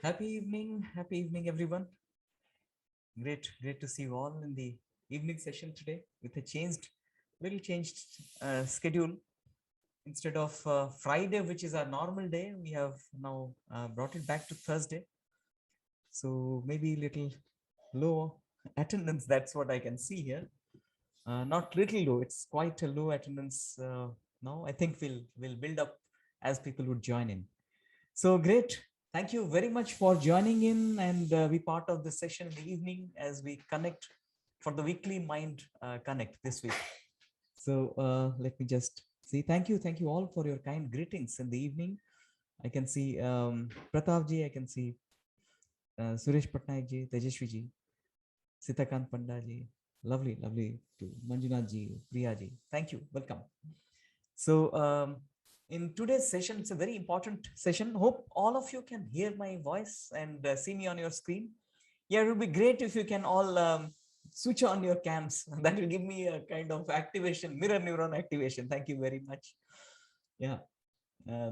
Happy evening, everyone. Great to see you all in the evening session today with a little changed schedule. Instead of Friday, which is our normal day, we have now brought it back to Thursday. So maybe little low attendance. That's what I can see here. Not little low. It's quite a low attendance now. I think we'll build up as people would join in. So great. Thank you very much for joining in and be part of the session in the evening as we connect for the weekly Mind Connect this week. So let me just see. Thank you all for your kind greetings in the evening. I can see Pratap ji, I can see Suresh Patnaik ji, Tejashwi ji, Sitakant Panda ji. Lovely to Manjunath ji, Priya ji. Thank you. Welcome. So in today's session, it's a very important session. Hope all of you can hear my voice and see me on your screen. Yeah, it would be great if you can all switch on your cams. That will give me a kind of activation, mirror neuron activation. Thank you very much. Yeah,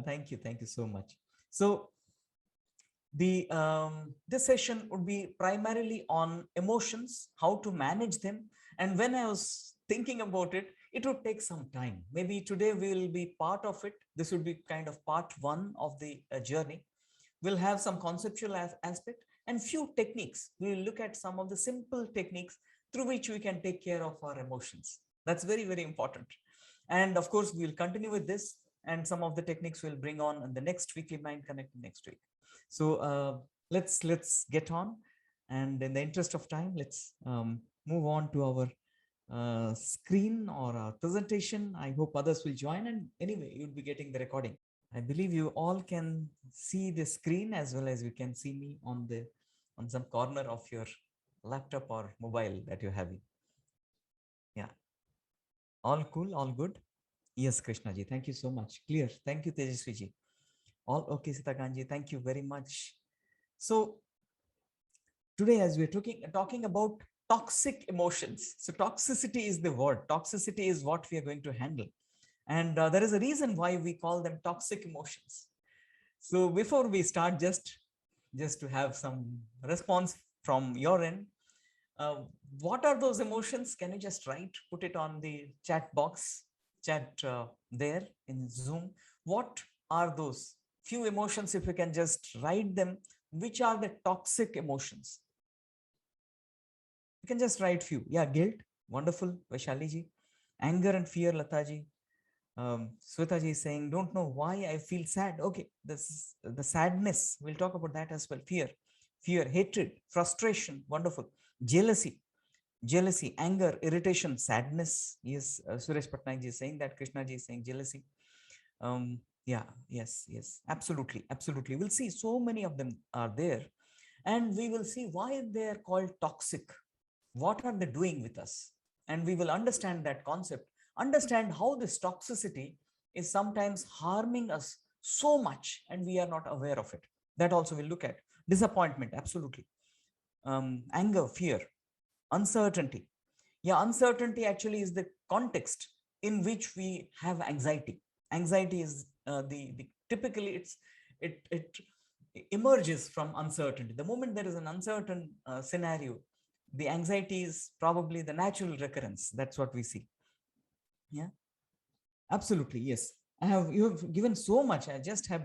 thank you so much. So the this session would be primarily on emotions, how to manage them. And when I was thinking about it, it would take some time. Maybe today we will be part of it. This would be kind of part one of the journey. We'll have some conceptual aspect and few techniques. We will look at some of the simple techniques through which we can take care of our emotions. That's very important. And of course, we'll continue with this, and some of the techniques we'll bring on in the next weekly Mind Connect next week. So let's get on. And in the interest of time, let's move on to our screen or our presentation. I hope others will join, and anyway, you'll be getting the recording. I believe you all can see the screen as well as you can see me on some corner of your laptop or mobile that you're having. Yeah, all cool, all good. Yes, Krishna ji, thank you so much. Clear. Thank you, Tejaswi ji. All okay, Sitakanji. Thank you very much. So today, as we're talking about toxic emotions. So toxicity is the word. Toxicity is what we are going to handle. And there is a reason why we call them toxic emotions. So before we start, just to have some response from your end, uh, what are those emotions? Can you just put it on the chat box, chat there in Zoom? What are those few emotions? If you can just write them, which are the toxic emotions? You can just write few. Yeah, guilt, wonderful, Vaishali ji. Anger and fear, Lata ji. Sweta ji is saying, don't know why I feel sad. Okay, this is the sadness. We'll talk about that as well. Fear, hatred, frustration, wonderful. Jealousy, anger, irritation, sadness. Yes, Suresh Patnaik ji is saying that. Krishna ji is saying jealousy. Yeah, yes, absolutely. We'll see so many of them are there, and we will see why they are called toxic. What are they doing with us? And we will understand that concept, understand how this toxicity is sometimes harming us so much and we are not aware of it. That also we'll look at. Disappointment, absolutely. Anger, fear, uncertainty. Yeah, uncertainty actually is the context in which we have anxiety. Anxiety is the typically it emerges from uncertainty. The moment there is an uncertain scenario, the anxiety is probably the natural recurrence. That's what we see. Yeah, absolutely. Yes, you have given so much. I just have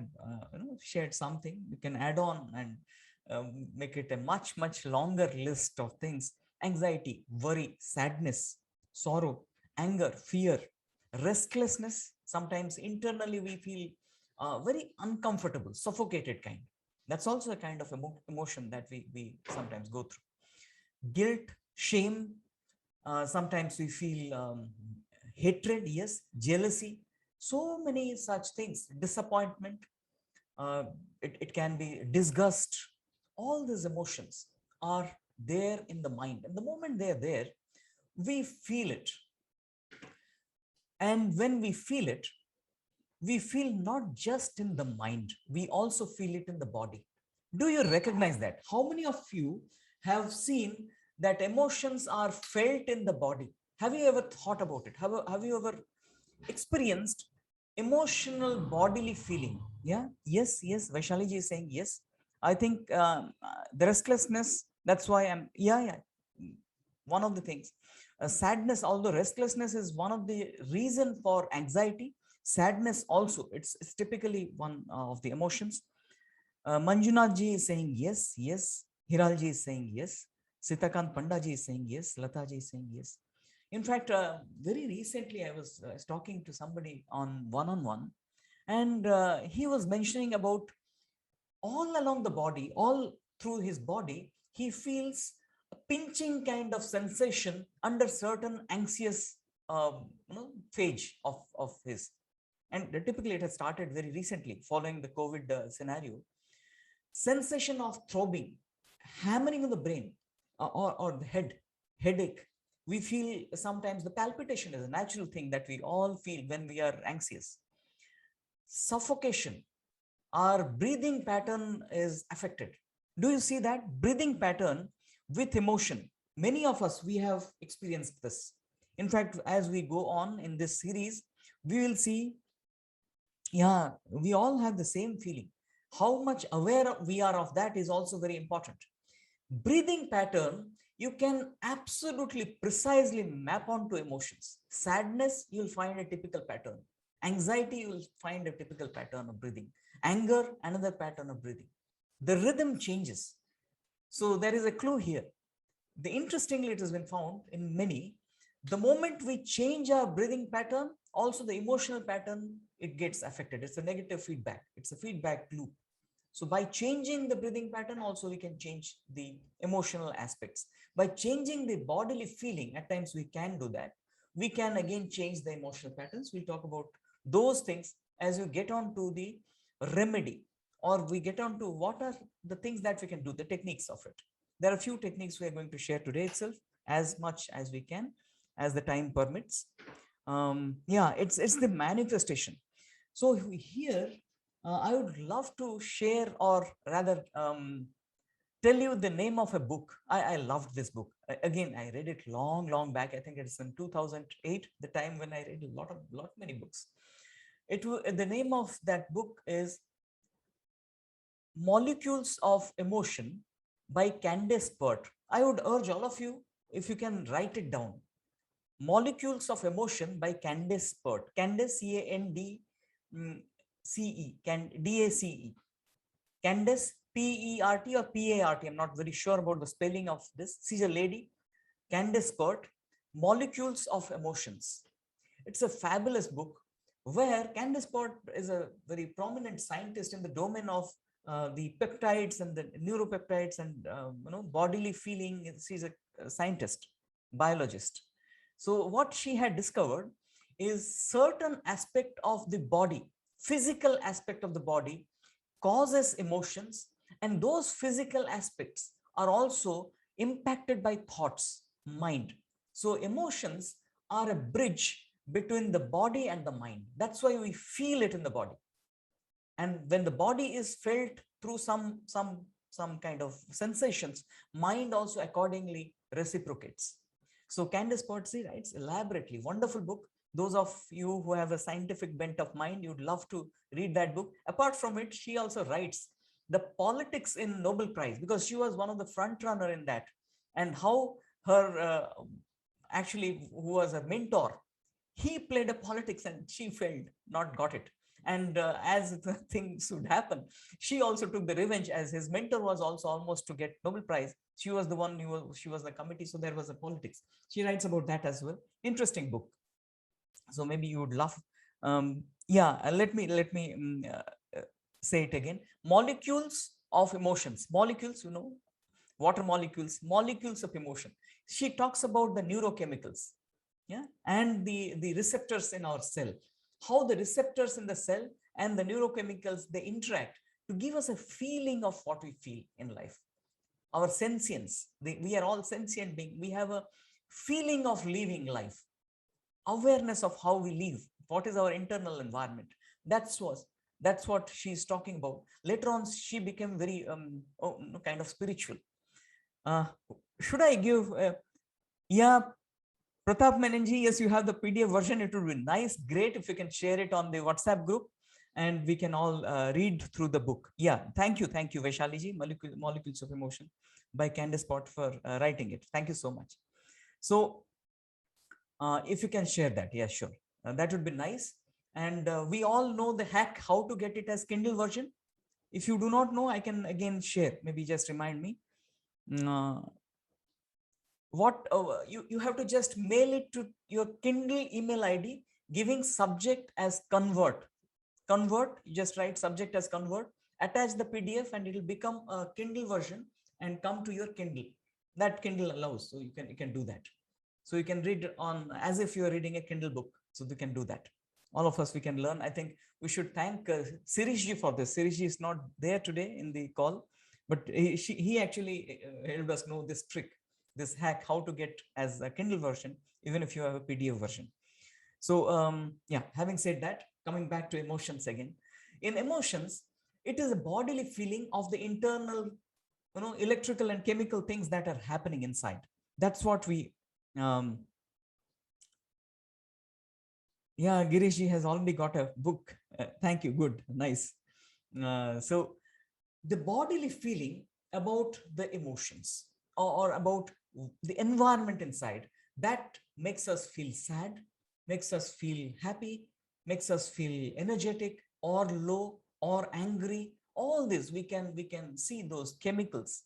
shared something. You can add on and make it a much longer list of things. Anxiety, worry, sadness, sorrow, anger, fear, restlessness. Sometimes internally we feel very uncomfortable, suffocated kind. That's also a kind of emotion that we sometimes go through. Guilt, shame, sometimes we feel hatred, yes, jealousy, so many such things, disappointment, it can be disgust. All these emotions are there in the mind, and the moment they're there, we feel it. And when we feel not just in the mind, we also feel it in the body. Do you recognize that? How many of you have seen that emotions are felt in the body? Have you ever thought about it? Have you ever experienced emotional bodily feeling? Yeah, yes, Vaishali ji is saying yes. I think the restlessness, that's why I'm, yeah, one of the things, sadness, although restlessness is one of the reason for anxiety, sadness also, it's typically one of the emotions. Manjunath ji is saying yes, yes. Hiral ji is saying yes. Sitakant Panda ji is saying yes. Lata ji is saying yes. In fact, very recently I was talking to somebody on one-on-one, and he was mentioning about all along the body, all through his body, he feels a pinching kind of sensation under certain anxious phase of his. And typically it has started very recently following the COVID scenario. Sensation of throbbing, hammering on the brain, or the headache. We feel sometimes the palpitation is a natural thing that we all feel when we are anxious. Suffocation, our breathing pattern is affected. Do you see that breathing pattern with emotion? Many of us, we have experienced this. In fact, as we go on in this series, we will see, yeah, we all have the same feeling. How much aware we are of that is also very important. Breathing pattern, you can absolutely precisely map onto emotions. Sadness, you'll find a typical pattern. Anxiety, you'll find a typical pattern of breathing. Anger, another pattern of breathing. The rhythm changes. So there is a clue here. Interestingly, it has been found in many, the moment we change our breathing pattern, also the emotional pattern, it gets affected. It's a negative feedback. It's a feedback loop. So by changing the breathing pattern, also we can change the emotional aspects. By changing the bodily feeling, at times we can do that. We can again change the emotional patterns. We'll talk about those things as we get on to the remedy, or we get on to what are the things that we can do, the techniques of it. There are a few techniques we are going to share today itself, as much as we can, as the time permits. Yeah, it's the manifestation. So here, I would love to share, or rather tell you the name of a book. I loved this book. Again, I read it long back. I think it's in 2008, the time when I read a lot many books. The name of that book is Molecules of Emotion by Candace Pert. I would urge all of you, if you can write it down. Molecules of Emotion by Candace Pert. Candace, C-A-N-D-C-E, D-A-C-E. Candace, P-E-R-T or P-A-R-T. I'm not very sure about the spelling of this. She's a lady. Candace Pert, Molecules of Emotions. It's a fabulous book where Candace Pert is a very prominent scientist in the domain of the peptides and the neuropeptides and bodily feeling. She's a scientist, biologist. So what she had discovered is certain aspect of the body, physical aspect of the body, causes emotions, and those physical aspects are also impacted by thoughts, mind. So emotions are a bridge between the body and the mind. That's why we feel it in the body. And when the body is felt through some kind of sensations, mind also accordingly reciprocates. So Candace Pert writes elaborately, wonderful book. Those of you who have a scientific bent of mind, you'd love to read that book. Apart from it, she also writes the politics in Nobel Prize, because she was one of the front runner in that, and how her actually, who was a mentor, he played a politics and she failed, not got it. And as the things would happen, she also took the revenge, as his mentor was also almost to get Nobel Prize. She was the one she was the committee, so there was a politics. She writes about that as well. Interesting book. So maybe you would love. Yeah, let me say it again. Molecules of Emotions. Molecules, water molecules, molecules of emotion. She talks about the neurochemicals, yeah, and the receptors in our cell, how the receptors in the cell and the neurochemicals, they interact to give us a feeling of what we feel in life. Our sentience, we are all sentient beings. We have a feeling of living life, awareness of how we live, what is our internal environment. That's what she's talking about. Later on, she became very kind of spiritual. Should I give yeah, Pratap Menenji, yes, you have the PDF version. It would be nice, great if you can share it on the WhatsApp group. and we can all read through the book. Yeah, thank you, Vaishali ji, Molecules of Emotion by Candace Pott for writing it. Thank you so much. So if you can share that, yeah, sure, that would be nice. And we all know the hack how to get it as Kindle version. If you do not know, I can again share, maybe just remind me. Mm, what you have to just mail it to your Kindle email ID, giving subject as convert. You just write subject as convert, attach the PDF, and it will become a Kindle version and come to your Kindle. That Kindle allows, so you can do that. So you can read on as if you are reading a Kindle book. So you can do that. All of us, we can learn. I think we should thank Sirish ji for this. Sirish ji is not there today in the call, but he actually helped us know this trick, this hack, how to get as a Kindle version, even if you have a PDF version. So yeah, having said that, coming back to emotions again. In emotions, it is a bodily feeling of the internal, electrical and chemical things that are happening inside. That's what we um, yeah, Girishji has already got a book. Thank you. Good. Nice. So the bodily feeling about the emotions, or about the environment inside, that makes us feel sad, makes us feel happy, makes us feel energetic or low or angry. All this we can see those chemicals.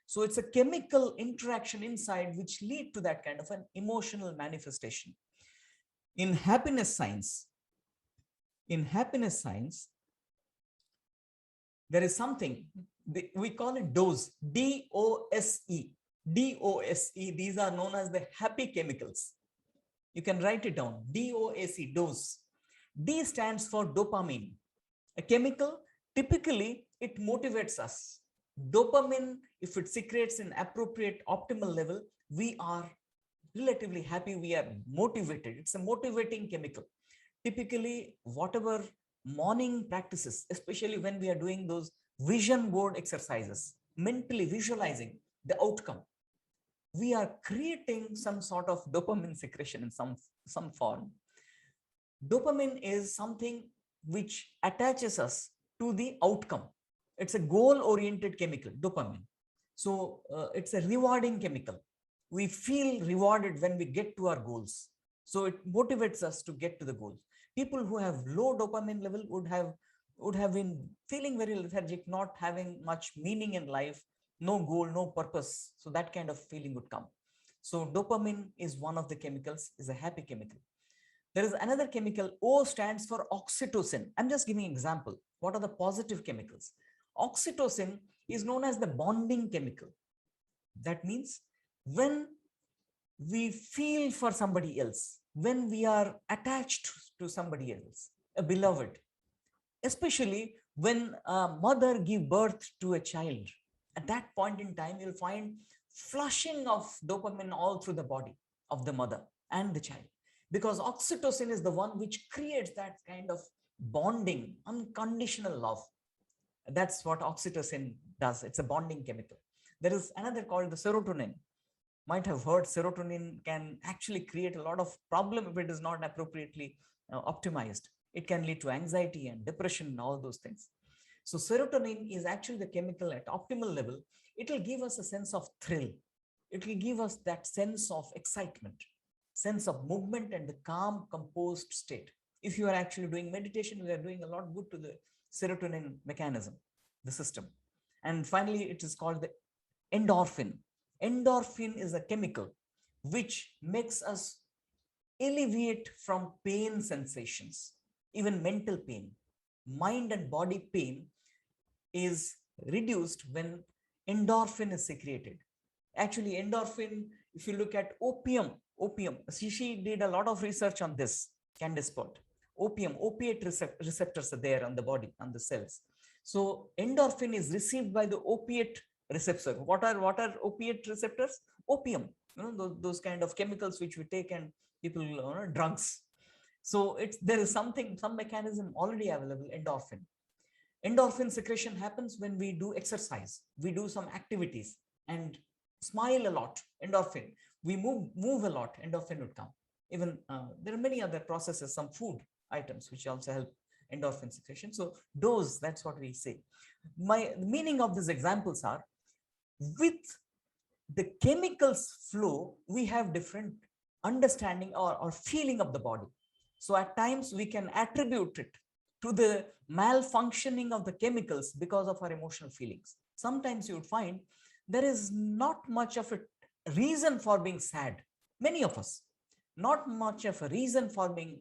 So it's a chemical interaction inside which lead to that kind of an emotional manifestation. In happiness science, in happiness science, there is something we call it dose, DOSE. DOSE, these are known as the happy chemicals. You can write it down, DOSE, dose. D stands for dopamine, a chemical. Typically it motivates us. Dopamine, if it secretes in appropriate optimal level, we are relatively happy, we are motivated. It's a motivating chemical. Typically, whatever morning practices, especially when we are doing those vision board exercises, mentally visualizing the outcome, we are creating some sort of dopamine secretion in some form. Dopamine is something which attaches us to the outcome. It's a goal oriented chemical, dopamine. So it's a rewarding chemical. We feel rewarded when we get to our goals. So it motivates us to get to the goals. People who have low dopamine level would have been feeling very lethargic, not having much meaning in life, no goal, no purpose. So that kind of feeling would come. So dopamine is one of the chemicals, is a happy chemical. There is another chemical. O stands for oxytocin. I'm just giving an example. What are the positive chemicals? Oxytocin is known as the bonding chemical. That means when we feel for somebody else, when we are attached to somebody else, a beloved, especially when a mother gives birth to a child, at that point in time, you'll find flushing of dopamine all through the body of the mother and the child, because oxytocin is the one which creates that kind of bonding, unconditional love. That's what oxytocin does. It's a bonding chemical. There is another called the serotonin. Might have heard serotonin can actually create a lot of problem if it is not appropriately optimized. It can lead to anxiety and depression and all those things. So serotonin is actually the chemical at optimal level. It will give us a sense of thrill. It will give us that sense of excitement, sense of movement and the calm, composed state. If you are actually doing meditation, we are doing a lot good to the serotonin mechanism, the system. And finally, it is called the endorphin. Endorphin is a chemical which makes us alleviate from pain sensations, even mental pain. Mind and body pain is reduced when endorphin is secreted. Actually, endorphin, if you look at opium, she did a lot of research on this, Candace Pott. Opiate receptors are there on the body, on the cells. So endorphin is received by the opiate receptor. What are opiate receptors? Opium, those kind of chemicals which we take, and people, drugs. So there is some mechanism already available, endorphin. Endorphin secretion happens when we do exercise, we do some activities and smile a lot, endorphin. We move a lot, endorphin would come. Even there are many other processes, some food items which also help endorphin secretion. So dose, that's what we say. My meaning of these examples are, with the chemicals flow, we have different understanding or feeling of the body. So at times we can attribute it to the malfunctioning of the chemicals because of our emotional feelings. Sometimes you would find there is not much of a reason for being sad. Many of us, not much of a reason for being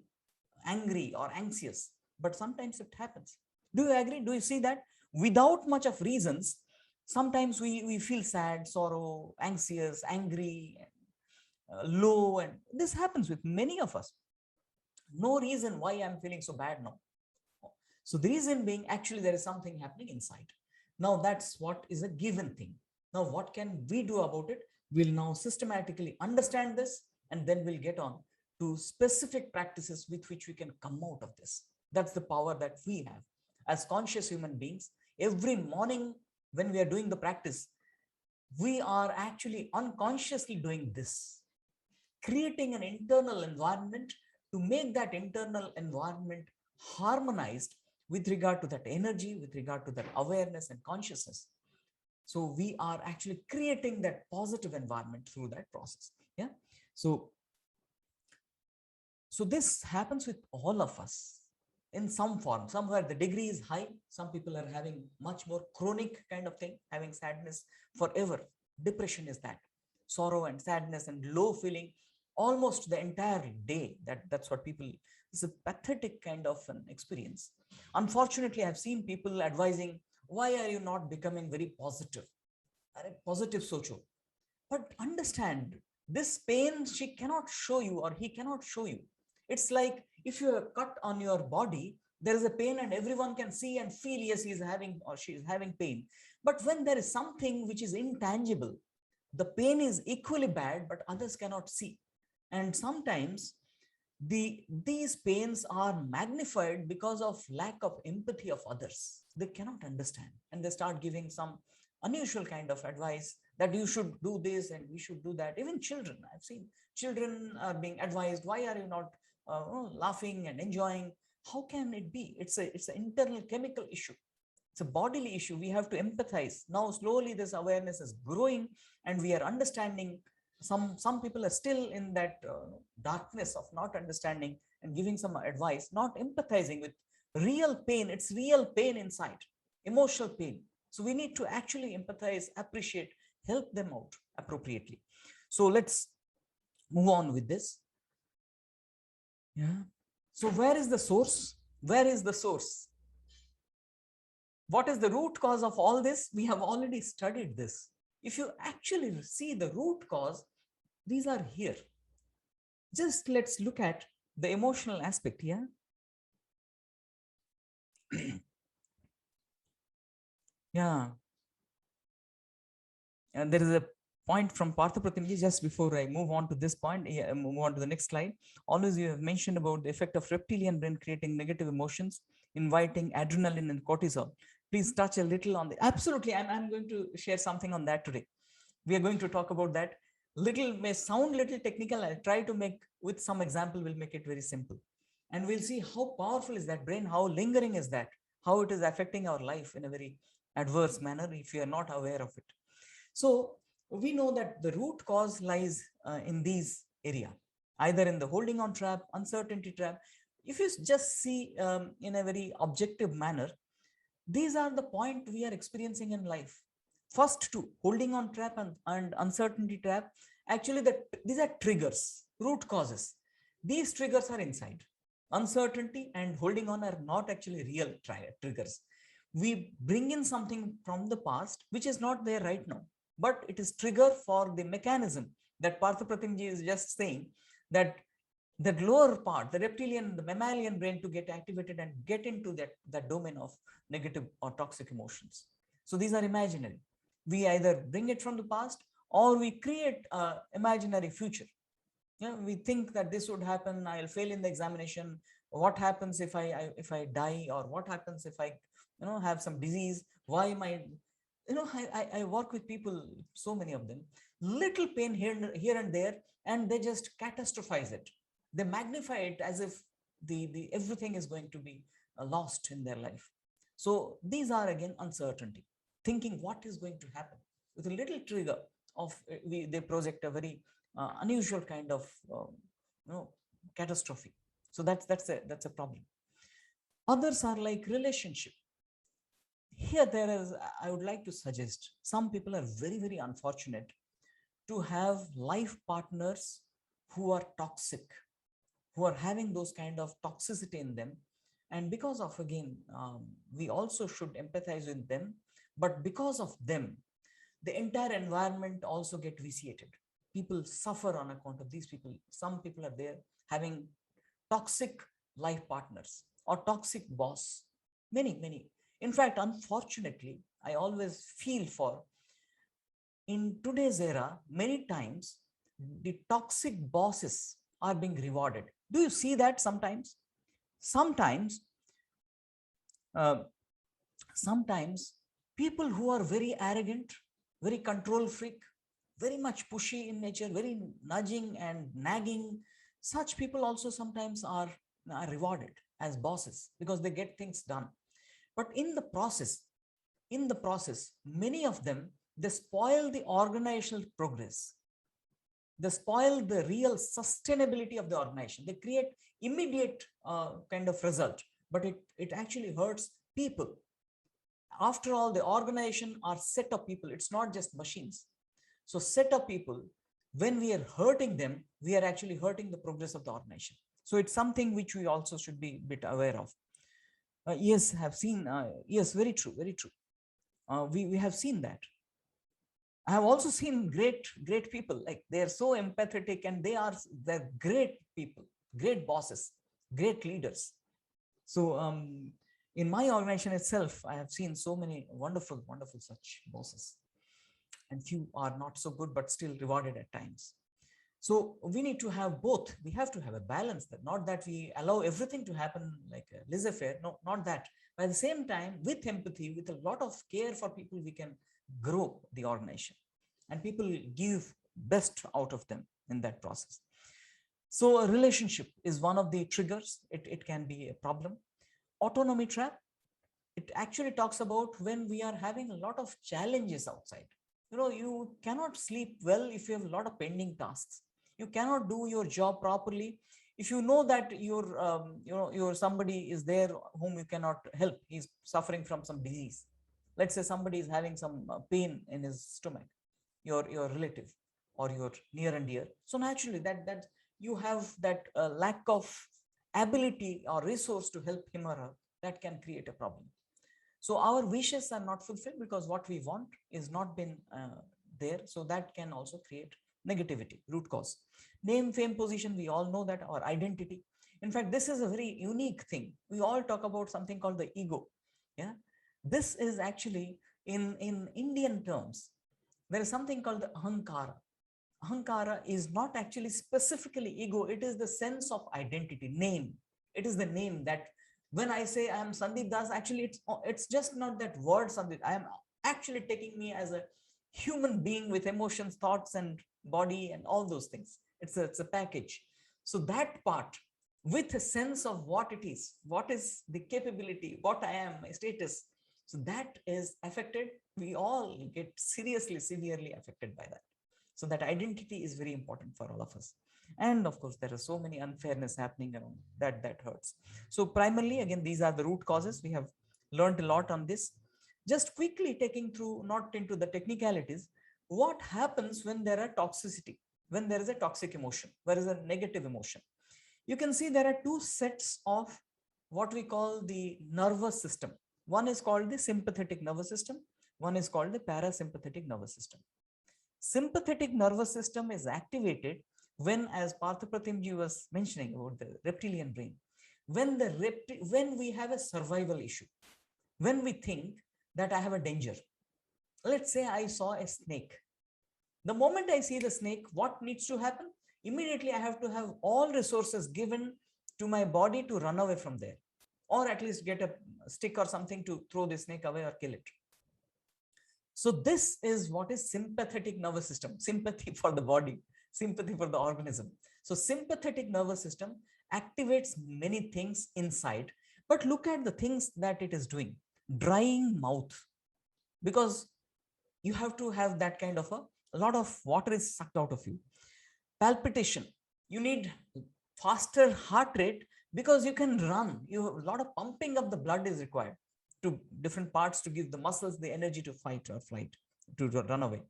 angry or anxious, but sometimes it happens. Do you agree? Do you see that? Without much of reasons, sometimes we feel sad, sorrow, anxious, angry, low, and this happens with many of us. No reason why I'm feeling so bad now. So the reason being, actually there is something happening inside. Now that's what is a given thing. Now what can we do about it? We'll now systematically understand this, and then we'll get on to specific practices with which we can come out of this. That's the power that we have as conscious human beings. Every morning when we are doing the practice, we are actually unconsciously doing this, creating an internal environment to make that internal environment harmonized with regard to that energy, with regard to that awareness and consciousness. So we are actually creating that positive environment through that process. Yeah. So this happens with all of us in some form. Somewhere the degree is high. Some people are having much more chronic kind of thing, having sadness forever. Depression is that. Sorrow and sadness and low feeling almost the entire day. That's what people, it's a pathetic kind of an experience. Unfortunately, I've seen people advising, why are you not becoming very positive? Positive socho. But understand, this pain she cannot show you or he cannot show you. It's like if you have cut on your body, there is a pain and everyone can see and feel, yes, he is having or she is having pain. But when there is something which is intangible, the pain is equally bad, but others cannot see. And sometimes these pains are magnified because of lack of empathy of others. They cannot understand, and they start giving some unusual kind of advice that you should do this and we should do that. Even children, I've seen children are being advised, why are you not laughing and enjoying? How can it be? It's an internal chemical issue. It's a bodily issue. We have to empathize. Now slowly this awareness is growing, and we are understanding. Some people are still in that darkness of not understanding and giving some advice, not empathizing with real pain. It's real pain inside, emotional pain. So we need to actually empathize, appreciate, help them out appropriately. So let's move on with this. Yeah. So where is the source? Where is the source? What is the root cause of all this? We have already studied this. If you actually see the root cause, these are here. Just let's look at the emotional aspect here. Yeah. And there is a point from Partha Pratimji just before I move on to this point, move on to the next slide. Always you have mentioned about the effect of reptilian brain creating negative emotions, inviting adrenaline and cortisol. Please touch a little on the, absolutely. I'm going to share something on that today. We are going to talk about that. Little may sound little technical. I'll try to make with some example, we'll make it very simple. And we'll see how powerful is that brain, how lingering is that, how it is affecting our life in a very adverse manner if you are not aware of it. So we know that the root cause lies in these area, either in the holding on trap, uncertainty trap. If you just see in a very objective manner, these are the point we are experiencing in life. First two, holding on trap and uncertainty trap, actually these are triggers, root causes. These triggers are inside. Uncertainty and holding on are not actually real triggers. We bring in something from the past which is not there right now, but it is trigger for the mechanism that Partha Pratimji is just saying, that that lower part, the reptilian, the mammalian brain, to get activated and get into that domain of negative or toxic emotions. So these are imaginary. We either bring it from the past or we create an imaginary future. Yeah, we think that this would happen, I'll fail in the examination. What happens if I die, or what happens if I have some disease? Why am I, I work with people, so many of them, little pain here and there, and they just catastrophize it. They magnify it as if the everything is going to be lost in their life. So these are again uncertainty, thinking what is going to happen. With a little trigger of they project a very unusual kind of you know catastrophe. So that's a problem. Others are like relationship. Here there is, I would like to suggest, some people are very unfortunate to have life partners who are toxic, who are having those kind of toxicity in them. And because of, again, we also should empathize with them, but because of them, the entire environment also get vitiated. People suffer on account of these people. Some people are there having toxic life partners or toxic boss. Many. In fact, unfortunately, I always feel for, in today's era, many times the toxic bosses are being rewarded. Do you see that sometimes? Sometimes, uh, sometimes people who are very arrogant, very control freak, very much pushy in nature, very nudging and nagging, such people also sometimes are rewarded as bosses because they get things done. But in the process, many of them, they spoil the organizational progress. They spoil the real sustainability of the organization. They create immediate kind of result, but it actually hurts people. After all, the organization are set of people. It's not just machines. So set of people, when we are hurting them, we are actually hurting the progress of the organization. So it's something which we also should be a bit aware of. Yes, have seen. Yes, very true. We have seen that. I have also seen great people, like they are so empathetic and they're great people, great bosses, great leaders. So in my organization itself, I have seen so many wonderful such bosses, and few are not so good, but still rewarded at times. So we need to have both. We have to have a balance, that not that we allow everything to happen like a laissez-faire. No, not that. But at the same time, with empathy, with a lot of care for people, we can grow the organization, and people give best out of them in that process. So a relationship is one of the triggers. It can be a problem. Autonomy trap, it actually talks about when we are having a lot of challenges outside. You cannot sleep well if you have a lot of pending tasks. You cannot do your job properly if you know that your somebody is there whom you cannot help. He's suffering from some disease. Let's say somebody is having some pain in his stomach, your relative or your near and dear. So naturally that you have that lack of ability or resource to help him or her, that can create a problem. So our wishes are not fulfilled because what we want is not been there. So that can also create negativity. Root cause, name, fame, position, we all know that, our identity. In fact, this is a very unique thing. We all talk about something called the ego. Yeah, this is actually in Indian terms, there is something called the ahankara. Ahankara is not actually specifically ego. It is the sense of identity, name. It is the name that when I say I am Sandip Das, actually it's just not that word Sandip. I am actually taking me as a human being with emotions, thoughts, and body, and all those things. It's a package. So that part, with a sense of what it is, what is the capability, what I am, my status, so that is affected. We all get seriously, severely affected by that. So that identity is very important for all of us. And of course, there are so many unfairness happening around that hurts. So primarily, again, these are the root causes. We have learned a lot on this. Just quickly taking through, not into the technicalities, what happens when there are toxicity, when there is a toxic emotion, where is a negative emotion. You can see there are two sets of what we call the nervous system. One is called the sympathetic nervous system. One is called the parasympathetic nervous system. Sympathetic nervous system is activated when, as Parthapratimji was mentioning about the reptilian brain, when we have a survival issue, when we think that I have a danger. Let's say I saw a snake. The moment I see the snake, what needs to happen? Immediately, I have to have all resources given to my body to run away from there, or at least get a stick or something to throw the snake away or kill it. So this is what is sympathetic nervous system, sympathy for the body, sympathy for the organism. So sympathetic nervous system activates many things inside, But look at the things that it is doing. Drying mouth, because you have to have that kind of a lot of water is sucked out of you. Palpitation, you need faster heart rate because you can run. You have a lot of pumping of the blood is required to different parts to give the muscles the energy to fight or flight, to run away.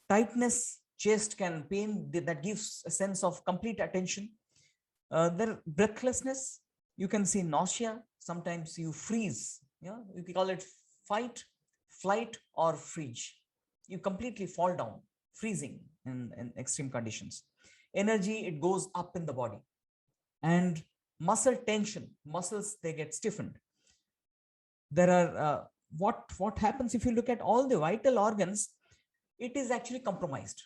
Tightness, chest can pain, that gives a sense of complete attention. There breathlessness, you can see nausea, sometimes you freeze. Yeah, you can call it fight, flight, or freeze. You completely fall down, freezing in extreme conditions. Energy, it goes up in the body. And muscle tension, muscles, they get stiffened. There are what happens if you look at all the vital organs, it is actually compromised.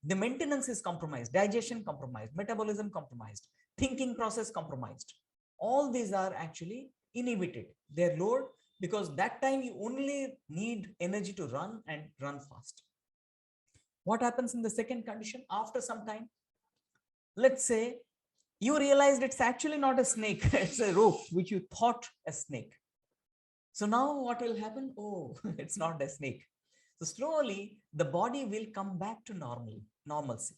The maintenance is compromised, digestion compromised, metabolism compromised, thinking process compromised. All these are actually inhibited. They're lowered because that time you only need energy to run and run fast. What happens in the second condition? After some time, let's say you realized it's actually not a snake, it's a rope which you thought a snake. So now what will happen? Oh, it's not a snake. So slowly the body will come back to normalcy.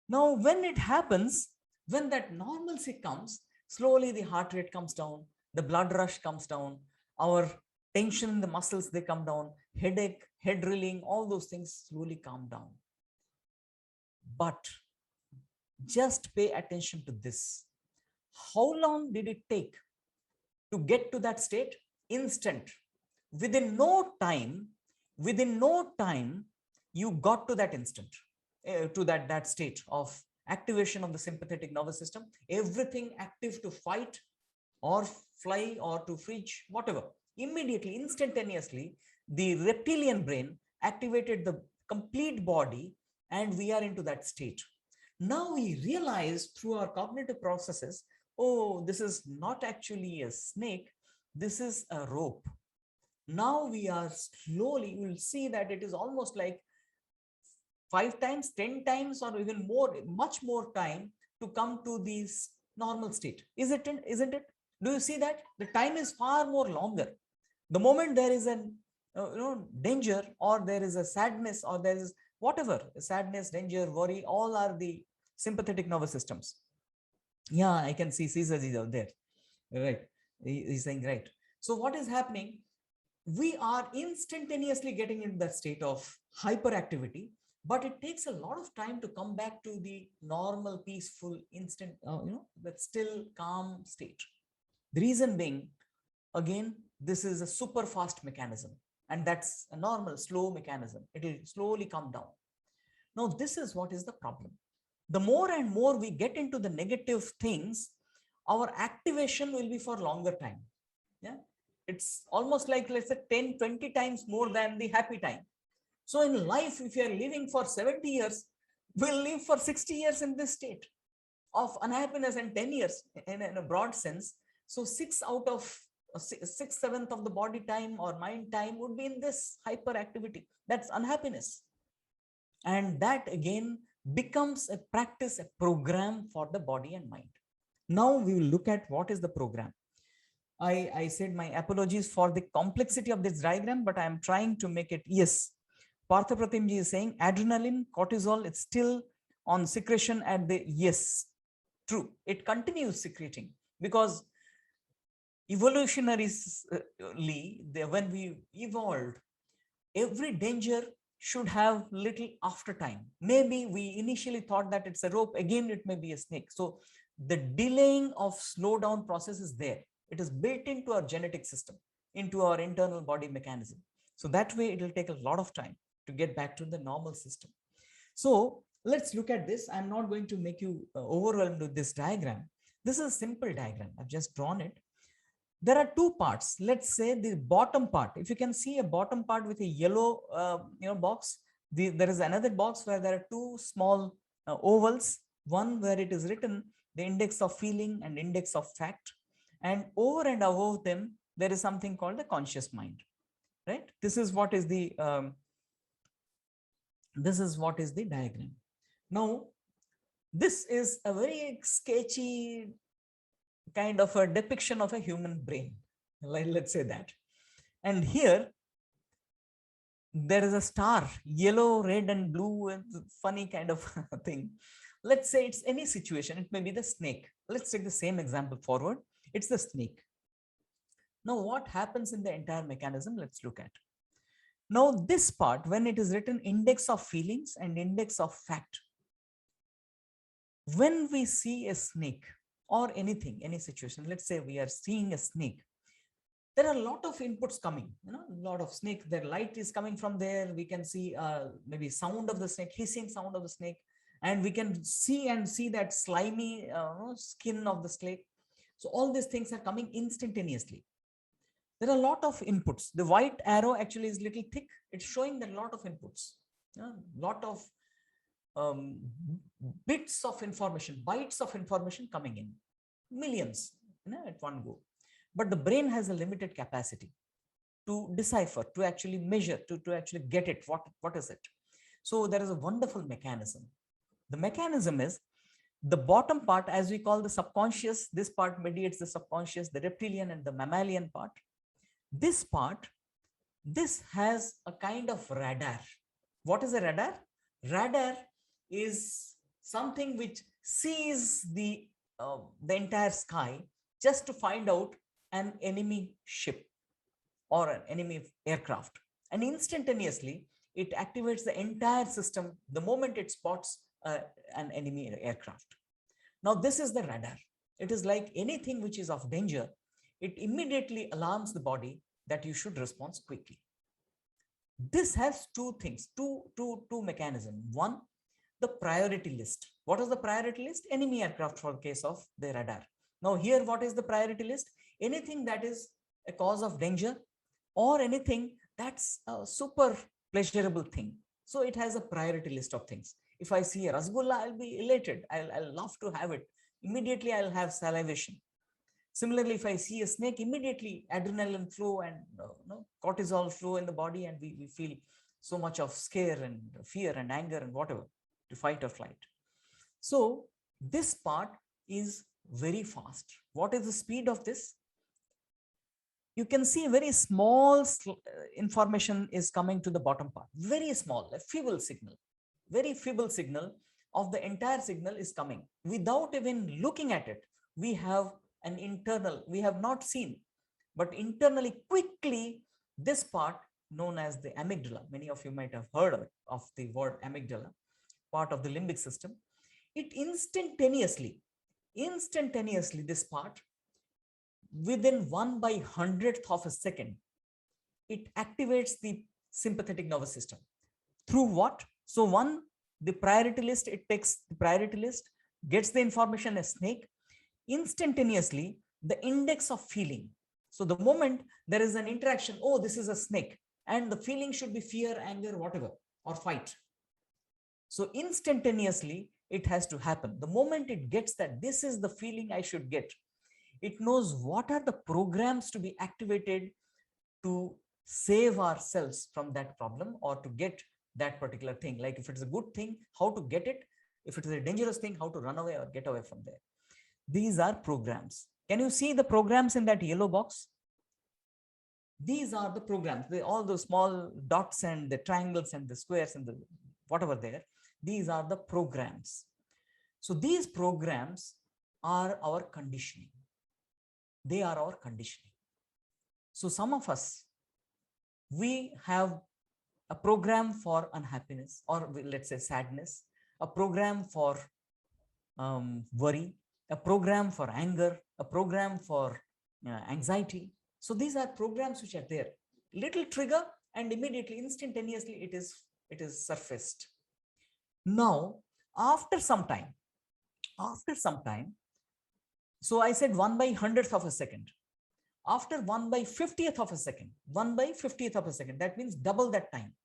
Now, when it happens, when that normalcy comes, slowly the heart rate comes down, the blood rush comes down, our tension in the muscles, they come down, headache, head drilling, all those things slowly calm down. But just pay attention to this. How long did it take to get to that state? Instant. Within no time, you got to that instant, to that state of activation of the sympathetic nervous system, everything active to fight or fly or to freeze, whatever. Immediately, instantaneously, the reptilian brain activated the complete body, and we are into that state. Now we realize through our cognitive processes, oh, this is not actually a snake, this is a rope. Now we are slowly, you will see that it is almost like 5 times, 10 times, or even more, much more time to come to this normal state. Isn't it? Do you see that? The time is far more longer. The moment there is an danger, or there is a sadness, or there is whatever, sadness, danger, worry, all are the sympathetic nervous systems. Yeah, I can see Caesar is out there. Right. He's saying right. So what is happening? We are instantaneously getting into that state of hyperactivity, but it takes a lot of time to come back to the normal, peaceful, instant, that still calm state. The reason being, again, this is a super fast mechanism, and that's a normal, slow mechanism. It will slowly come down. Now, this is what is the problem. The more and more we get into the negative things, our activation will be for longer time. Yeah, it's almost like, let's say, 10, 20 times more than the happy time. So in life, if you are living for 70 years, we'll live for 60 years in this state of unhappiness, and 10 years in a broad sense. So 6 out of 6/7 of the body time or mind time would be in this hyperactivity. That's unhappiness. And that again becomes a practice, a program for the body and mind. Now we will look at what is the program. I said my apologies for the complexity of this diagram, but I am trying to make it, yes. Parthapratimji is saying adrenaline, cortisol, it's still on secretion at the, yes, true. It continues secreting because evolutionarily, when we evolved, every danger should have little after time. Maybe we initially thought that it's a rope, again it may be a snake. So the delaying of slowdown process is there. It is built into our genetic system, into our internal body mechanism. So that way it will take a lot of time to get back to the normal system. So let's look at this. I'm not going to make you overwhelmed with this diagram. This is a simple diagram. I've just drawn it. There are two parts. Let's say the bottom part. If you can see a bottom part with a yellow box, there is another box where there are two small ovals. One where it is written the index of feeling and index of fact. And over and above them, there is something called the conscious mind. Right? This is what is the diagram. Now, this is a very sketchy kind of a depiction of a human brain. Let's say that. And here there is a star, yellow, red, and blue, and funny kind of thing. Let's say it's any situation. It may be the snake. Let's take the same example forward. It's the snake. Now, what happens in the entire mechanism? Let's look at. Now, this part, when it is written index of feelings and index of fact, when we see a snake or anything, any situation, let's say we are seeing a snake, there are a lot of inputs coming, a lot of snake, their light is coming from there. We can see maybe sound of the snake, hissing sound of the snake, and we can see that slimy skin of the snake. So all these things are coming instantaneously. There are a lot of inputs. The white arrow actually is little thick. It's showing that a lot of inputs, lot of bits of information, bytes of information coming in, millions at one go. But the brain has a limited capacity to decipher, to actually measure, to actually get it. What is it? So there is a wonderful mechanism. The mechanism is the bottom part, as we call the subconscious. This part mediates the subconscious, the reptilian and the mammalian part. This part, this has a kind of radar. What is a radar? Radar is something which sees the entire sky just to find out an enemy ship or an enemy aircraft, and instantaneously it activates the entire system the moment it spots an enemy aircraft. Now this is the radar. It is like anything which is of danger, it immediately alarms the body that you should respond quickly. This has two things, two mechanisms. One, the priority list. What is the priority list? Enemy aircraft for the case of the radar. Now here, what is the priority list? Anything that is a cause of danger or anything that's a super pleasurable thing. So it has a priority list of things. If I see a rasgulla, I'll be elated. I'll love to have it. Immediately I'll have salivation. Similarly, if I see a snake, immediately adrenaline flow and cortisol flow in the body, and we feel so much of scare and fear and anger and whatever, to fight or flight. So this part is very fast. What is the speed of this? You can see very small information is coming to the bottom part. Very small, a feeble signal, very feeble signal of the entire signal is coming. Without even looking at it, we have an internal, we have not seen, but internally quickly this part known as the amygdala. Many of you might have heard of the word amygdala, part of the limbic system. It instantaneously this part, within 1/100th of a second, it activates the sympathetic nervous system. Through what? So the priority list, it takes the priority list, gets the information as snake, instantaneously the index of feeling. So the moment there is an interaction, oh, this is a snake, and the feeling should be fear, anger, whatever, or fight. So instantaneously it has to happen. The moment it gets that this is the feeling I should get, it knows what are the programs to be activated to save ourselves from that problem or to get that particular thing. Like if it's a good thing, how to get it. If it is a dangerous thing, how to run away or get away from there. These are programs. Can you see the programs in that yellow box? These are the programs. All those small dots and the triangles and the squares and the whatever there. These are the programs. So these programs are our conditioning. They are our conditioning. So some of us, we have a program for unhappiness, or let's say sadness, a program for worry, a program for anger, a program for anxiety. So these are programs which are there. Little trigger and immediately, instantaneously, it is surfaced. Now, after some time, so I said 1/100th of a second. After 1/50th of a second, 1/50th of a second, that means double that time,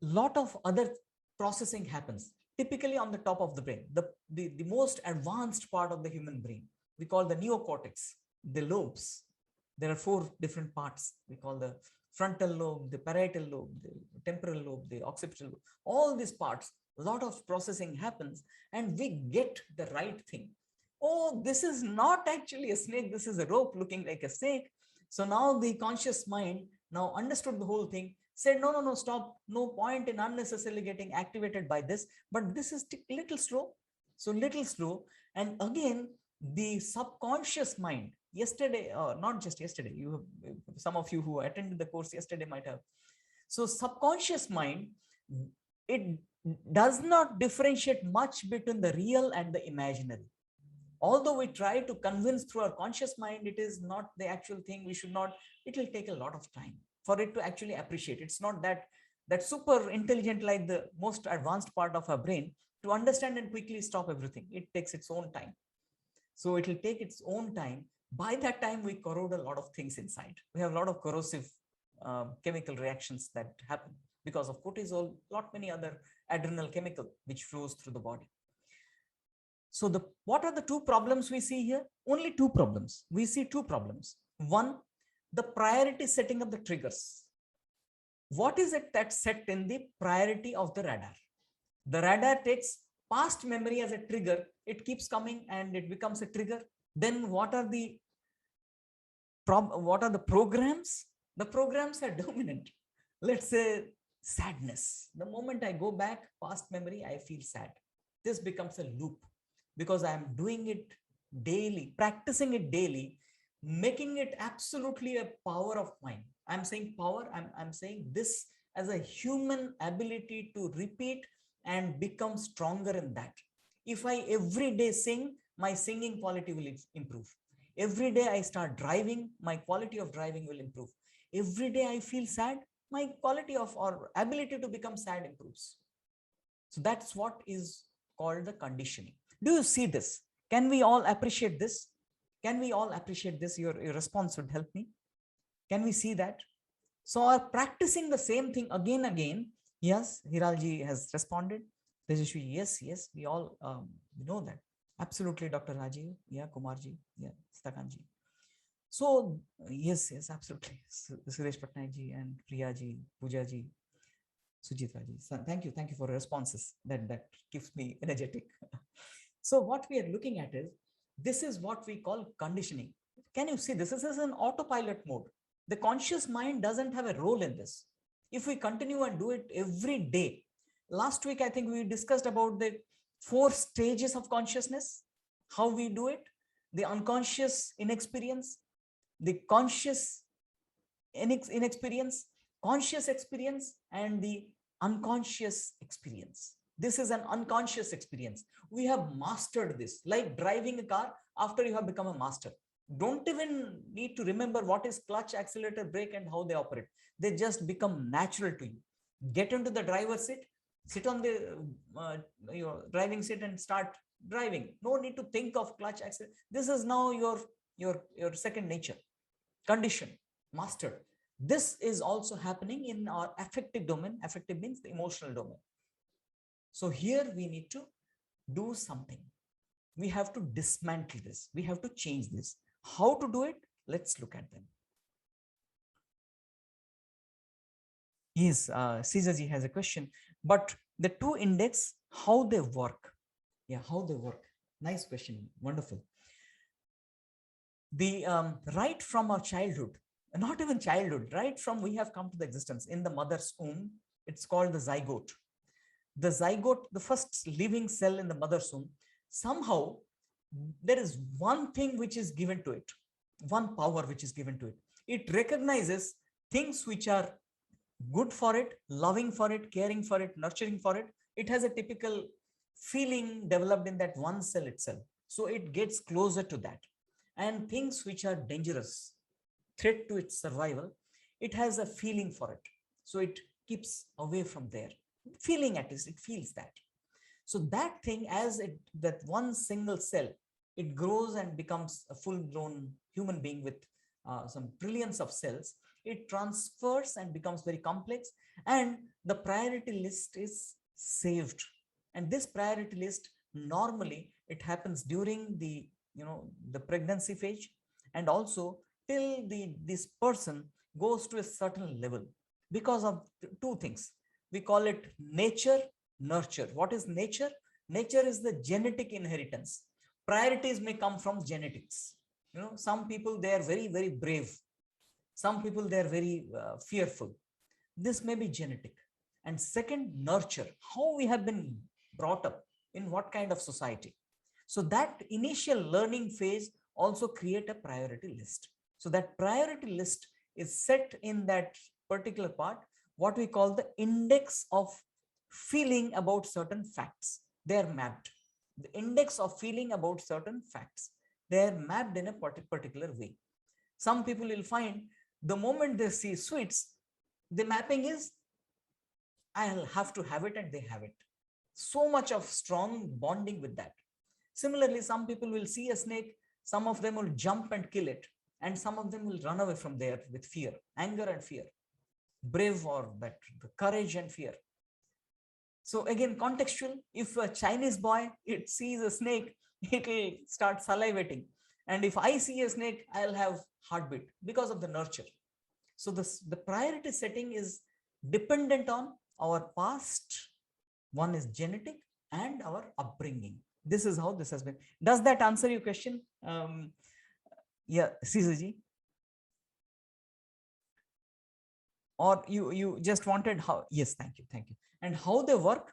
lot of other processing happens, typically on the top of the brain, the most advanced part of the human brain. We call the neocortex, the lobes. There are 4 different parts. We call the frontal lobe, the parietal lobe, the temporal lobe, the occipital lobe. All these parts, a lot of processing happens and we get the right thing. oh, this is not actually a snake, this is a rope looking like a snake. So now the conscious mind now understood the whole thing, said, no, no, no, stop, no point in unnecessarily getting activated by this, but this is little slow. So little slow. And again, the subconscious mind, yesterday, not just yesterday, some of you who attended the course yesterday might have. So subconscious mind, it does not differentiate much between the real and the imaginary. Although we try to convince through our conscious mind it is not the actual thing, we should not, it will take a lot of time for it to actually appreciate. It's not that super intelligent like the most advanced part of our brain to understand and quickly stop everything. It takes its own time. So it will take its own time. By that time, we corrode a lot of things inside. We have a lot of corrosive chemical reactions that happen because of cortisol, lot many other adrenal chemical which flows through the body. So what are the two problems we see here? Only two problems. We see two problems. One, the priority setting of the triggers. What is it that set in the priority of the radar? The radar takes past memory as a trigger. It keeps coming and it becomes a trigger. Then what are the programs? The programs are dominant. Let's say sadness. The moment I go back past memory, I feel sad. This becomes a loop because I am doing it daily, practicing it daily, making it absolutely a power of mine. I'm saying power, I'm saying this as a human ability to repeat and become stronger in that. If I every day sing, my singing quality will improve. Every day I start driving, my quality of driving will improve. Every day I feel sad, my quality of or ability to become sad improves. So that's what is called the conditioning. Do you see this? Can we all appreciate this? Can we all appreciate this? Your response would help me. Can we see that? So are practicing the same thing again. Yes, Hiralji has responded. Tejashwi, yes, we all know that. Absolutely, Dr. Rajiv, yeah, Kumarji, yeah, Stakanji. So yes, absolutely. Suresh Patnaikji and Priyaji, Poojaji, Sujitaji. So thank you for responses. That keeps me energetic. So what we are looking at is, this is what we call conditioning. Can you see this? This is an autopilot mode. The conscious mind doesn't have a role in this. If we continue and do it every day, last week, I think we discussed about the 4 stages of consciousness, how we do it, the unconscious inexperience, the conscious inexperience, conscious experience, and the unconscious experience. This is an unconscious experience. We have mastered this, like driving a car after you have become a master. Don't even need to remember what is clutch, accelerator, brake, and how they operate. They just become natural to you. Get into the driver's seat, sit on the driving seat and start driving. No need to think of clutch, accelerator. This is now your second nature. Condition, mastered. This is also happening in our affective domain. Affective means the emotional domain. So here we need to do something. We have to dismantle this. We have to change this. How to do it? Let's look at them. Yes, Caesarji has a question, but the 2 index, how they work. Yeah, how they work. Nice question. Wonderful. The right from our childhood, not even childhood, right from we have come to the existence in the mother's womb, it's called the zygote. The zygote, the first living cell in the mother's womb, somehow there is one thing which is given to it, one power which is given to it. It recognizes things which are good for it, loving for it, caring for it, nurturing for it. It has a typical feeling developed in that one cell itself. So it gets closer to that. And things which are dangerous, threat to its survival, it has a feeling for it. So it keeps away from there. Feeling at least, it feels that. So that thing, that one single cell, it grows and becomes a full-blown human being with some trillions of cells. It transfers and becomes very complex, and the priority list is saved. And this priority list, normally it happens during the pregnancy phase, and also till this person goes to a certain level, because of 2 things. We call it nature, nurture. What is nature? Nature is the genetic inheritance. Priorities may come from genetics. Some people, they are very, very brave. Some people, they are very fearful. This may be genetic. And second, nurture, how we have been brought up, in what kind of society. So that initial learning phase also create a priority list. So that priority list is set in that particular part, what we call the index of feeling about certain facts. They are mapped. The index of feeling about certain facts, they are mapped in a particular way. Some people will find the moment they see sweets, the mapping is, I'll have to have it, and they have it. So much of strong bonding with that. Similarly, some people will see a snake, some of them will jump and kill it, and some of them will run away from there with fear, anger and fear, brave, or that the courage and fear. So again, contextual. If a Chinese boy, it sees a snake, it will start salivating. And if I see a snake, I'll have heartbeat because of the nurture. So the priority setting is dependent on our past. One is genetic and our upbringing. This is how this has been. Does that answer your question? Yeah, Caesarji? Or you just wanted how? Yes, thank you. And how they work?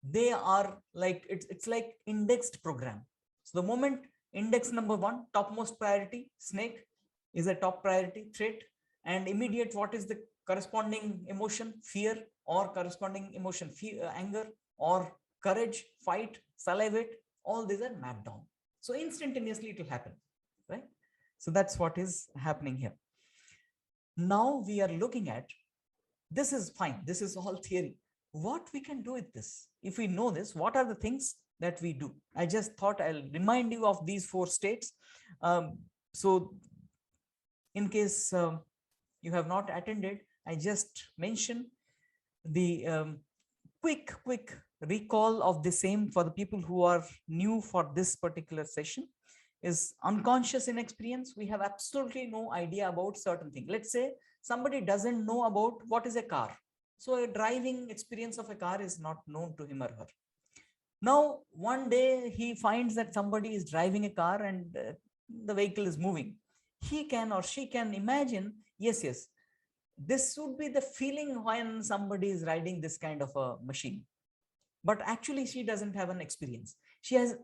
They are like, it's like indexed program. So the moment index number 1, topmost priority, snake is a top priority threat, and immediate, what is the corresponding emotion? Fear, or corresponding emotion, fear, anger, or courage, fight, salivate. All these are mapped down. So instantaneously it will happen, right? So that's what is happening here. Now we are looking at, this is fine, this is all theory. What we can do with this? If we know this, what are the things that we do? I just thought I'll remind you of these 4 states. So in case you have not attended, I just mentioned the quick recall of the same for the people who are new for this particular session. Is unconscious inexperience. We have absolutely no idea about certain things. Let's say somebody doesn't know about what is a car. So a driving experience of a car is not known to him or her. Now, one day he finds that somebody is driving a car and the vehicle is moving. He can or she can imagine, yes, this would be the feeling when somebody is riding this kind of a machine. But actually, she doesn't have an experience. She has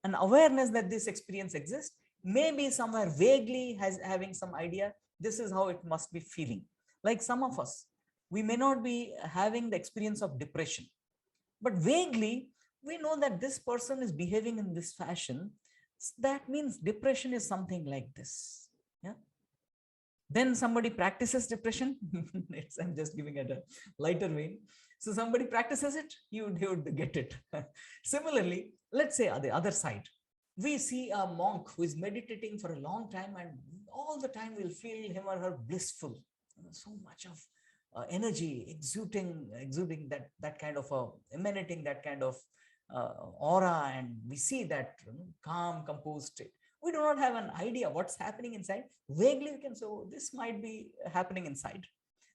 an awareness that this experience exists, maybe somewhere vaguely having some idea, this is how it must be feeling. Like some of us, we may not be having the experience of depression, but vaguely we know that this person is behaving in this fashion. That means depression is something like this. Yeah. Then somebody practices depression. I'm just giving it a lighter vein. So somebody practices it, you would get it. Similarly, let's say on the other side, we see a monk who is meditating for a long time, and all the time we'll feel him or her blissful. So much of energy exuding that kind of emanating that kind of aura, and we see that calm, composed state. We do not have an idea what's happening inside. Vaguely we can say, oh, this might be happening inside.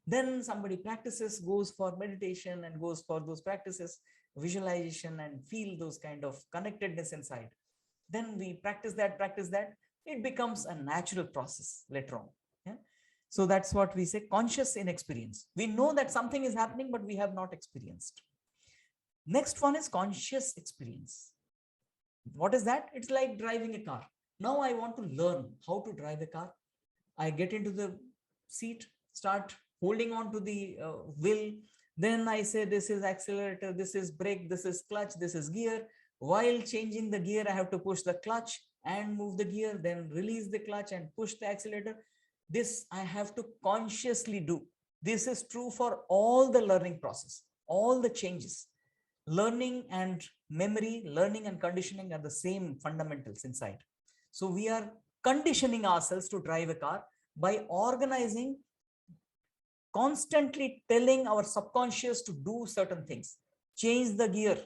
Then somebody practices, goes for meditation and goes for those practices, visualization, and feel those kind of connectedness inside. Then we practice that. It becomes a natural process later on. Yeah? So that's what we say, conscious inexperience. We know that something is happening, but we have not experienced. Next one is conscious experience. What is that? It's like driving a car. Now I want to learn how to drive a car. I get into the seat, start holding on to the wheel. Then I say, this is accelerator, this is brake, this is clutch, this is gear. While changing the gear, I have to push the clutch and move the gear, then release the clutch and push the accelerator. This I have to consciously do. This is true for all the learning process, all the changes. Learning and memory, learning and conditioning are the same fundamentals inside. So we are conditioning ourselves to drive a car by organizing, constantly telling our subconscious to do certain things. Change the gear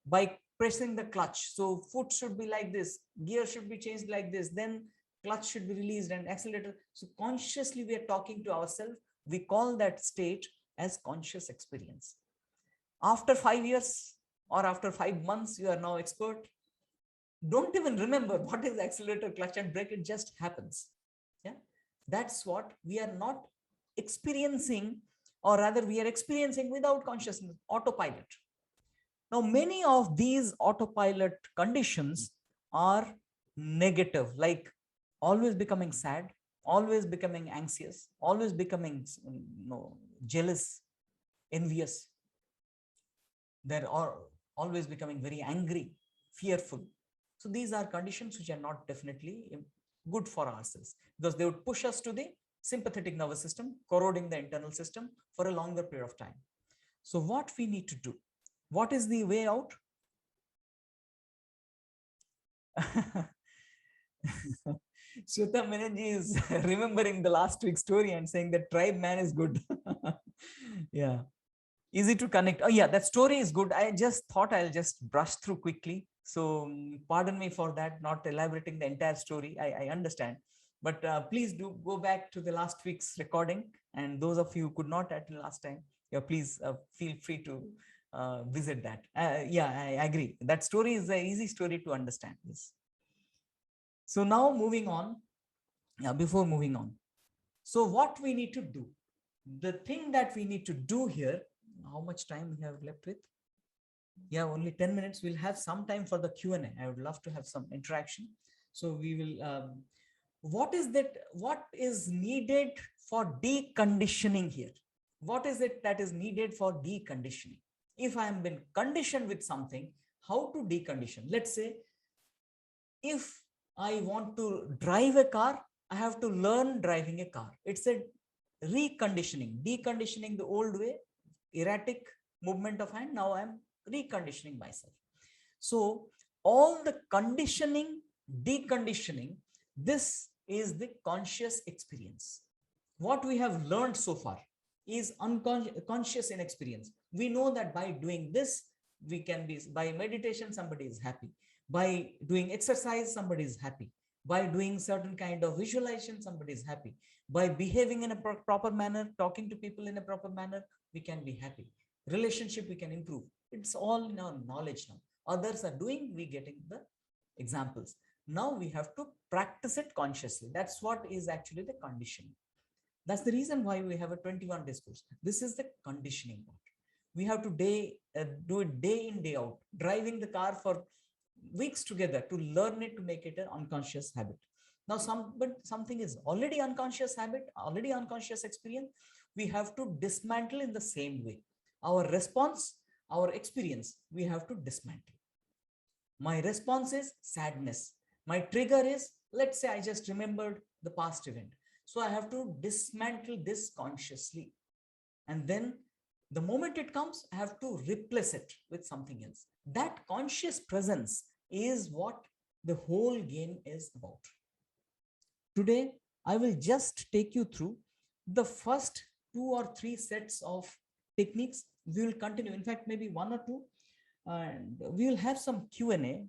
by pressing the clutch. So foot should be like this, gear should be changed like this, then clutch should be released and accelerator. So consciously we are talking to ourselves. We call that state as conscious experience. After 5 years or after 5 months, you are now expert. don't even remember what is accelerator, clutch and brake. It just happens. Yeah, that's what we are not experiencing, or rather we are experiencing without consciousness, autopilot. Now, many of these autopilot conditions are negative, like always becoming sad, always becoming anxious, always becoming jealous, envious. They're always becoming very angry, fearful. So these are conditions which are not definitely good for ourselves, because they would push us to the sympathetic nervous system, corroding the internal system for a longer period of time. So what we need to do, what is the way out? Shweta Menerji is remembering the last week's story and saying that tribe man is good. Yeah, easy to connect. Oh yeah, that story is good. I just thought I'll just brush through quickly. So pardon me for that, not elaborating the entire story. I understand. But please do go back to the last week's recording. And those of you who could not attend last time, yeah, please feel free to visit that. Yeah, I agree. That story is an easy story to understand. Yes. So now moving on, before moving on. So what we need to do, the thing that we need to do here, how much time we have left with? Yeah, only 10 minutes. We'll have some time for the Q&A. I would love to have some interaction. So we will, what is that? What is needed for deconditioning here? What is it that is needed for deconditioning? If I am been conditioned with something, how to decondition? Let's say if I want to drive a car, I have to learn driving a car. It's a reconditioning, deconditioning the old way, erratic movement of hand. Now I'm reconditioning myself. So all the conditioning, deconditioning, this is the conscious experience. What we have learned so far is unconscious inexperience. We know that by doing this, we can be, by meditation, somebody is happy. By doing exercise, somebody is happy. By doing certain kind of visualization, somebody is happy. By behaving in a proper manner, talking to people in a proper manner, we can be happy. Relationship, we can improve. It's all in our knowledge now. Others are doing, we getting the examples. Now we have to practice it consciously. That's what is actually the conditioning. That's the reason why we have a 21 discourse. This is the conditioning part. We have to do it day in, day out, driving the car for weeks together to learn it, to make it an unconscious habit. Now, something is already unconscious habit, already unconscious experience. We have to dismantle in the same way. Our response, our experience, we have to dismantle. My response is sadness. My trigger is, let's say I just remembered the past event. So I have to dismantle this consciously. And then the moment it comes, I have to replace it with something else. That conscious presence is what the whole game is about. Today, I will just take you through the first 2 or 3 sets of techniques. We will continue, in fact, maybe 1 or 2, and we will have some Q&A.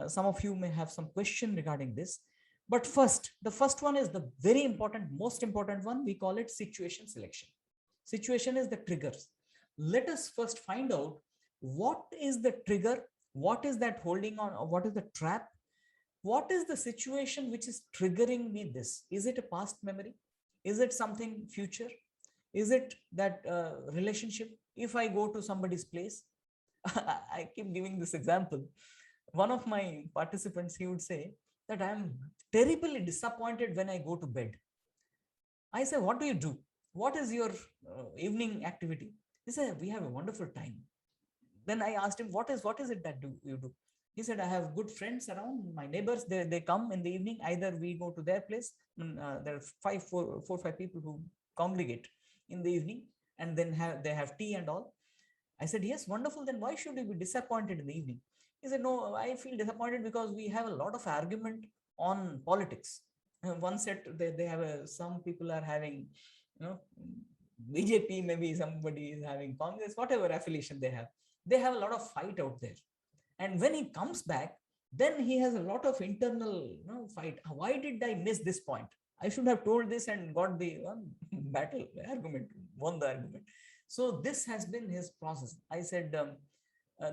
Some of you may have some question regarding this. But first, the first one is the very important, most important one. We call it situation selection. Situation is the triggers. Let us first find out what is the trigger, what is that holding on, or what is the trap, what is the situation which is triggering me this? Is it a past memory? Is it something future? Is it that relationship? If I go to somebody's place, I keep giving this example. One of my participants, he would say that I am terribly disappointed when I go to bed. I say, what do you do? What is your evening activity? He said, we have a wonderful time. Then I asked him, what is it that you do? He said, I have good friends around, my neighbors, they come in the evening. Either we go to their place, there are 4 or 5 people who congregate in the evening, and then they have tea and all. I said, yes, wonderful. Then why should you be disappointed in the evening? He said, no, I feel disappointed because we have a lot of argument on politics. One set, they have some people are having, BJP, maybe somebody is having Congress, whatever affiliation they have a lot of fight out there. And when he comes back, then he has a lot of internal fight. Why did I miss this point? I should have told this and got the argument, won the argument. So this has been his process. I said,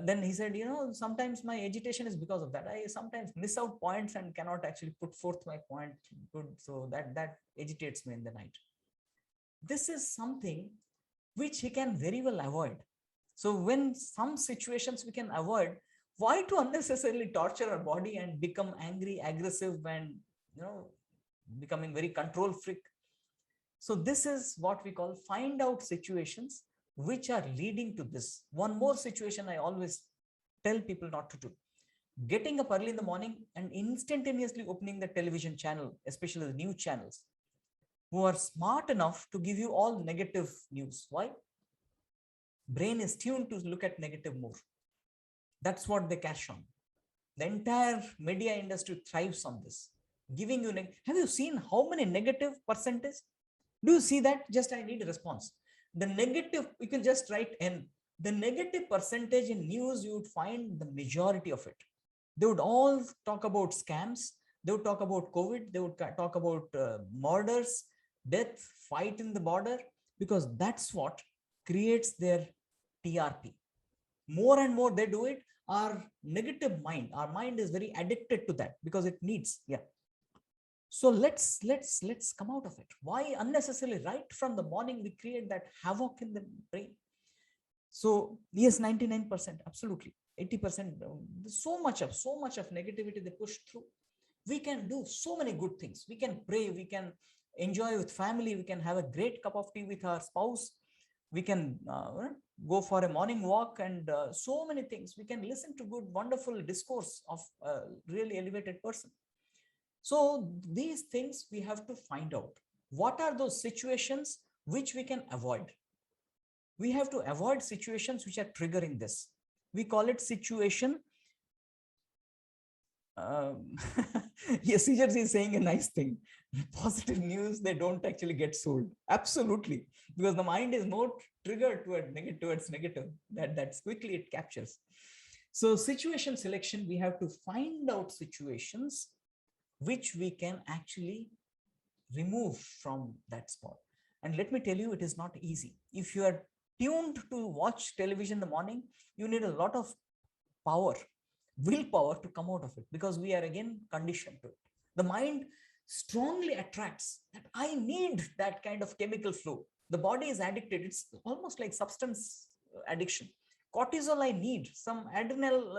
Then he said, sometimes my agitation is because of that. I sometimes miss out points and cannot actually put forth my point good. So that agitates me in the night. This is something which he can very well avoid. So when some situations we can avoid, why to unnecessarily torture our body and become angry, aggressive, and becoming very control freak? So this is what we call find out situations which are leading to this. One more situation I always tell people not to do: getting up early in the morning and instantaneously opening the television channel, especially the news channels, who are smart enough to give you all negative news. Why? Brain is tuned to look at negative more. That's what they cash on. The entire media industry thrives on this, giving you. Have you seen how many negative percentage? Do you see that? Just I need a response. The negative, you can just write N. The negative percentage in news, you would find the majority of it. They would all talk about scams. They would talk about COVID. They would talk about murders, death, fight in the border, because that's what creates their TRP. More and more they do it. Our negative mind, our mind is very addicted to that because it needs. Yeah. So let's come out of it. Why unnecessarily right from the morning we create that havoc in the brain? So yes, 99%, absolutely. 80%, so much of negativity they push through. We can do so many good things. We can pray, we can enjoy with family, we can have a great cup of tea with our spouse, we can go for a morning walk, and so many things. We can listen to good, wonderful discourse of a really elevated person. So these things we have to find out. What are those situations which we can avoid? We have to avoid situations which are triggering this. We call it situation. Yes, Cesar is saying a nice thing. Positive news, they don't actually get sold. Absolutely. Because the mind is more triggered towards negative. That's quickly it captures. So situation selection, we have to find out situations which we can actually remove from that spot. And let me tell you, it is not easy. If you are tuned to watch television in the morning, you need a lot of power, willpower to come out of it, because we are again conditioned to it. The mind strongly attracts that I need that kind of chemical flow. The body is addicted. It's almost like substance addiction. Cortisol, I need some adrenaline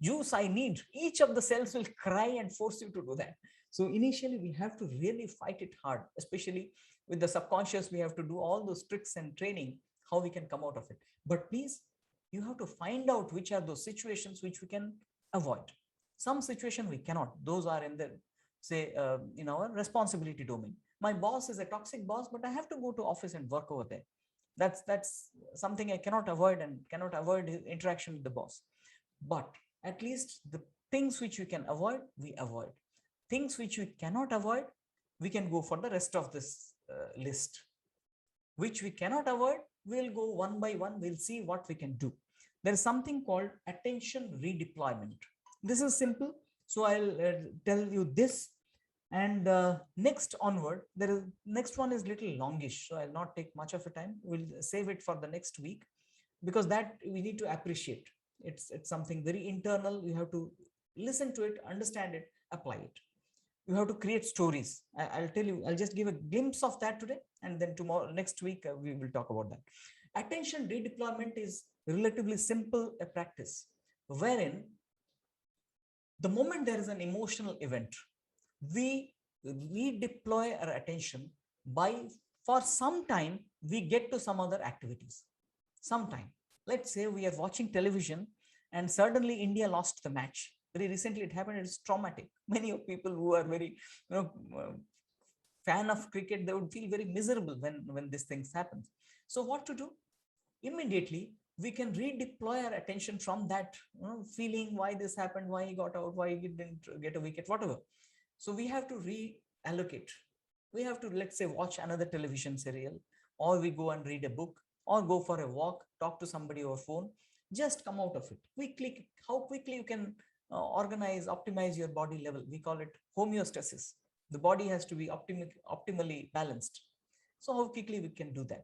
juice, I need. Each of the cells will cry and force you to do that. So initially we have to really fight it hard, especially with the subconscious. We have to do all those tricks and training how we can come out of it. But please, you have to find out which are those situations which we can avoid. Some situation we cannot. Those are in the, say, in our responsibility domain. My boss is a toxic boss, but I have to go to office and work over there. That's something I cannot avoid, and cannot avoid interaction with the boss. But at least the things which we can avoid, we avoid. Things which we cannot avoid, we can go for the rest of this list. Which we cannot avoid, we'll go one by one. We'll see what we can do. There is something called attention redeployment. This is simple. So I'll tell you this. And next onward, next one is little longish, so I'll not take much of a time. We'll save it for the next week, because that we need to appreciate. It's something very internal. You have to listen to it, understand it, apply it. You have to create stories. I'll tell you, I'll just give a glimpse of that today, and then tomorrow, next week, we will talk about that. Attention redeployment is relatively simple a practice, wherein the moment there is an emotional event, we redeploy our attention by, for some time, we get to some other activities. Sometime, let's say we are watching television and suddenly India lost the match. Very recently it happened. It's traumatic. Many of people who are very fan of cricket, they would feel very miserable when these things happen. So what to do? Immediately we can redeploy our attention from that feeling, why this happened, why he got out, why he didn't get a wicket, whatever. So we have to reallocate. We have to, let's say, watch another television serial, or we go and read a book, or go for a walk, talk to somebody over phone. Just come out of it quickly. How quickly you can optimize your body level. We call it homeostasis. The body has to be optimally balanced. So how quickly we can do that?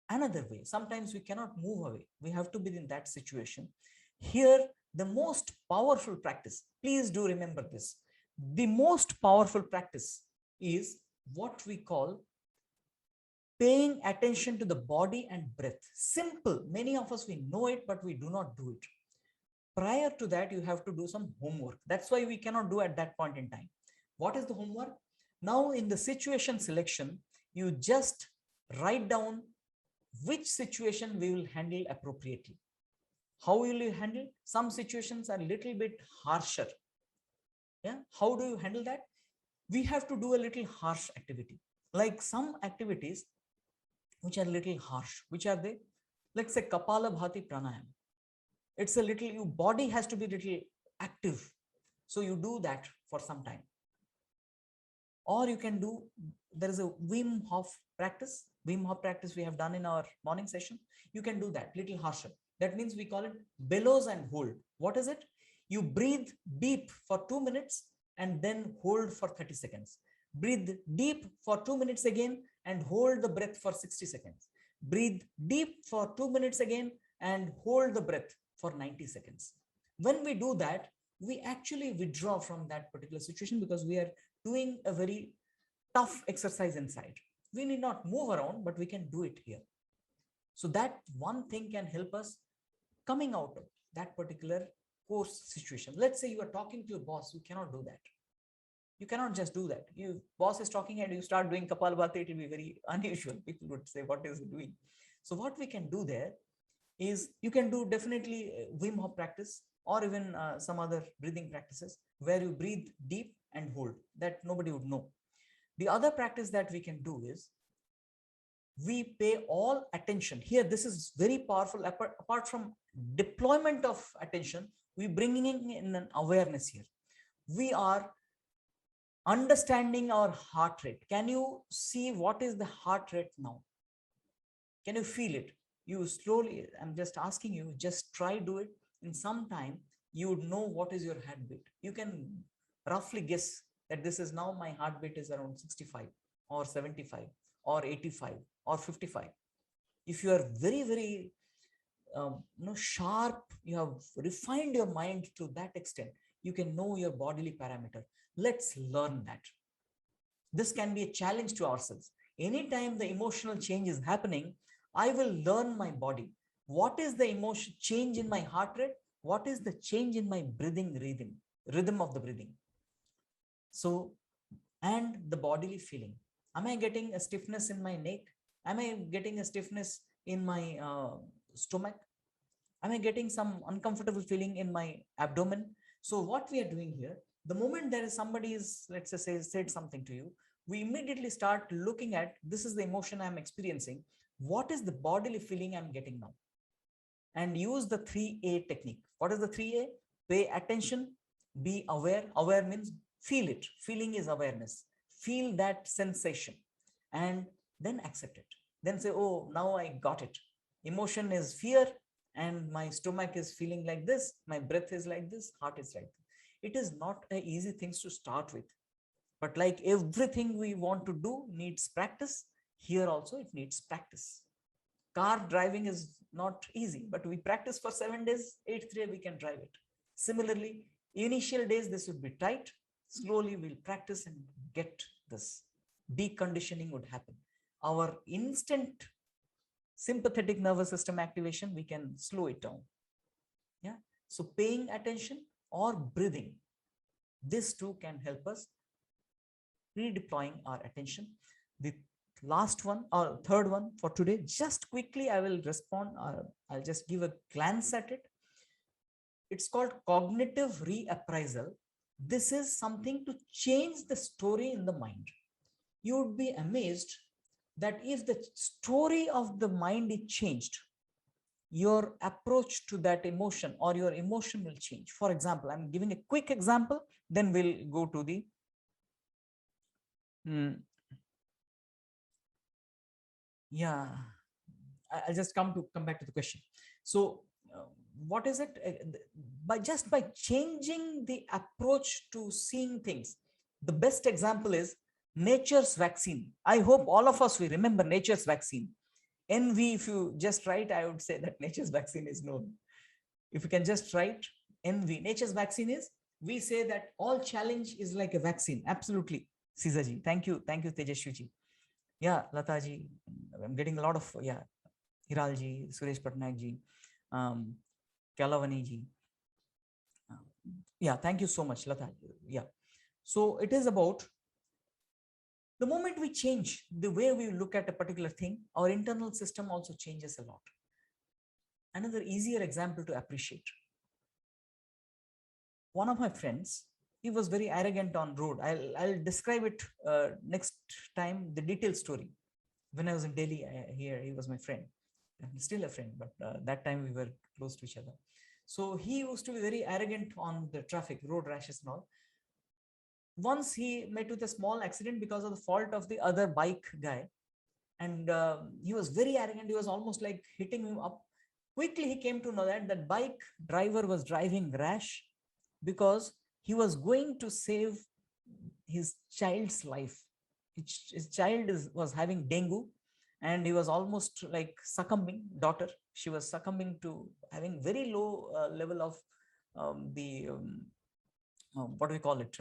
another way. Sometimes we cannot move away. We have to be in that situation. Here, the most powerful practice, please do remember this. The most powerful practice is what we call paying attention to the body and breath. Simple. Many of us, we know it, but we do not do it. Prior to that, you have to do some homework. That's why we cannot do at that point in time. What is the homework? Now, in the situation selection, you just write down which situation we will handle appropriately. How will you handle? Some situations are a little bit harsher. Yeah. How do you handle that? We have to do a little harsh activity. Like some activities which are a little harsh. Which are they? Let's say Kapalabhati Pranayam. It's a little, your body has to be a little active. So you do that for some time. Or you can do, there is a Wim Hof practice. Wim Hof practice we have done in our morning session. You can do that, little harsher. That means we call it bellows and hold. What is it? You breathe deep for 2 minutes and then hold for 30 seconds. Breathe deep for 2 minutes again and hold the breath for 60 seconds. Breathe deep for 2 minutes again and hold the breath for 90 seconds. When we do that, we actually withdraw from that particular situation because we are doing a very tough exercise inside. We need not move around, but we can do it here. So that one thing can help us coming out of that particular course situation. Let's say you are talking to your boss, you cannot do that. You cannot just do that. Your boss is talking and you start doing Kapalabhati, it will be very unusual. People would say, what is he doing? So what we can do there is, you can do definitely Wim Hof practice or even some other breathing practices where you breathe deep and hold, that nobody would know. The other practice that we can do is, we pay all attention. Here, this is very powerful. Apart from deployment of attention, we bringing in an awareness here. We are understanding our heart rate. Can you see what is the heart rate now? Can you feel it? You slowly, I'm just asking you, just try do it. In some time, you would know what is your heartbeat. You can roughly guess that this is now my heartbeat is around 65 or 75 or 85 or 55. If you are very, very sharp, you have refined your mind to that extent, you can know your bodily parameter. Let's learn that. This can be a challenge to ourselves. Anytime the emotional change is happening, I will learn my body. What is the emotion change in my heart rate? What is the change in my breathing rhythm of the breathing? So, and the bodily feeling. Am I getting a stiffness in my neck? Am I getting a stiffness in my stomach? Am I getting some uncomfortable feeling in my abdomen? So what we are doing here, the moment there is somebody is, let's say, said something to you, we immediately start looking at, this is the emotion I'm experiencing. What is the bodily feeling I'm getting now? And use the 3A technique. What is the 3A? Pay attention, be aware. Aware means feel it. Feeling is awareness. Feel that sensation and then accept it. Then say, oh, now I got it. Emotion is fear and my stomach is feeling like this. My breath is like this. Heart is like this. It is not an easy thing to start with. But like everything we want to do needs practice. Here also it needs practice. Car driving is not easy, but we practice for 7 days, 8th day we can drive it. Similarly, initial days this would be tight. Slowly we'll practice and get this. Deconditioning would happen. Our instant sympathetic nervous system activation, we can slow it down. Yeah. So paying attention or breathing, this too can help us redeploying our attention. The last one or third one for today, just quickly I will respond, I'll just give a glance at it. It's called cognitive reappraisal. This is something to change the story in the mind. You would be amazed that if the story of the mind is changed, your approach to that emotion or your emotion will change. For example, I'm giving a quick example, then we'll go to the yeah, I'll just come back to the question. So what is it? By changing the approach to seeing things, the best example is nature's vaccine. I hope all of us, we remember nature's vaccine. NV, if you just write, I would say that nature's vaccine is known. If you can just write NV, nature's vaccine is, we say that all challenge is like a vaccine. Absolutely. Sisaji, thank you. Thank you, Tejashuji. Yeah, Lataji, I'm getting a lot of, yeah, Hiralji, Suresh Patnaikji, Kalavaniji. Yeah, thank you so much, Lata. Yeah. So it is about the moment we change the way we look at a particular thing, our internal system also changes a lot. Another easier example to appreciate. One of my friends, he was very arrogant on road. I'll describe it next time, the detailed story. When I was in Delhi, here, he was my friend. I'm still a friend, but that time we were close to each other. So he used to be very arrogant on the traffic, road rashes and all. Once he met with a small accident because of the fault of the other bike guy. And he was very arrogant. He was almost like hitting him up. Quickly, he came to know that that bike driver was driving rash because he was going to save his child's life. His child was having dengue, and he was almost like succumbing. Daughter, she was succumbing to having very low level of what do we call it?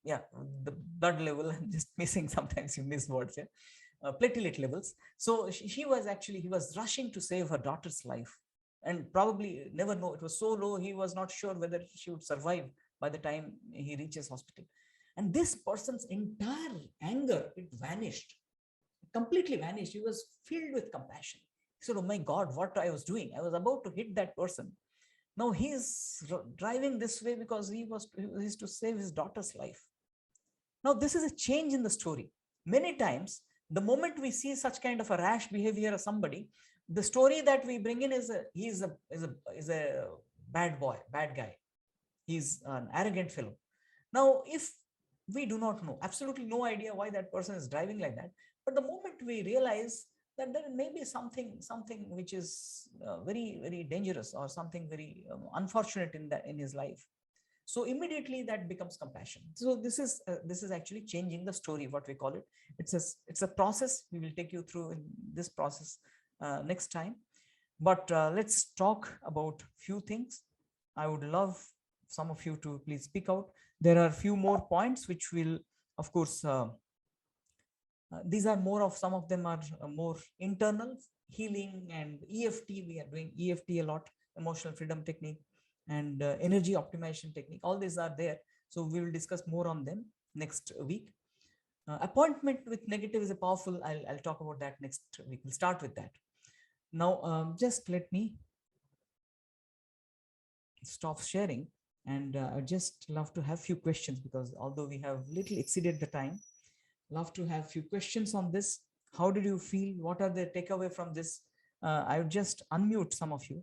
Yeah, the blood level. I'm just missing, sometimes you miss words. Yeah, platelet levels. So he was rushing to save her daughter's life, and probably never know, it was so low, he was not sure whether she would survive by the time he reaches hospital. And this person's entire anger, it vanished, completely vanished. He was filled with compassion. He said, oh my God, what I was doing, I was about to hit that person. Now he's driving this way because he was to save his daughter's life. Now this is a change in the story. Many times, the moment we see such kind of a rash behavior of somebody, the story that we bring in is a bad boy, bad guy. He's an arrogant fellow. Now, if we do not know, absolutely no idea why that person is driving like that, but the moment we realize that there may be something which is very, very dangerous, or something very unfortunate in his life, so immediately that becomes compassion. So this is actually changing the story, what we call it. It's a process. We will take you through in this process next time. But let's talk about few things. I would love some of you to please speak out. There are a few more points which will, of course, these are more of, some of them are more internal, healing and EFT. We are doing EFT a lot, emotional freedom technique, and energy optimization technique. All these are there. So we will discuss more on them next week. Appointment with negative is a powerful, I'll talk about that next week. We'll start with that. Now, just let me stop sharing, and I'd just love to have few questions, because although we have little exceeded the time, love to have few questions on this. How did you feel? What are the takeaway from this? I would just unmute some of you.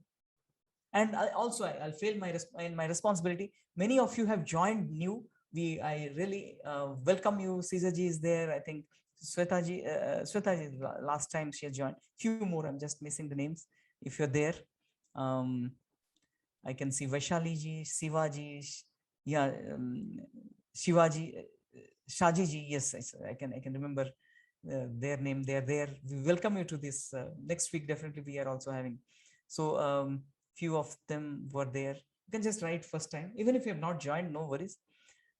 And I'll fail in my responsibility. Many of you have joined new. I really welcome you. Caesarji is there. I think Swetaji last time she has joined. Few more. I'm just missing the names. If you're there, I can see Vaishali ji, Sivaji, yeah, Shivaji, Shaji ji. Yes, I can remember their name. They are there. We welcome you to this next week. Definitely, we are also having. So few of them were there. You can just write first time, even if you have not joined. No worries.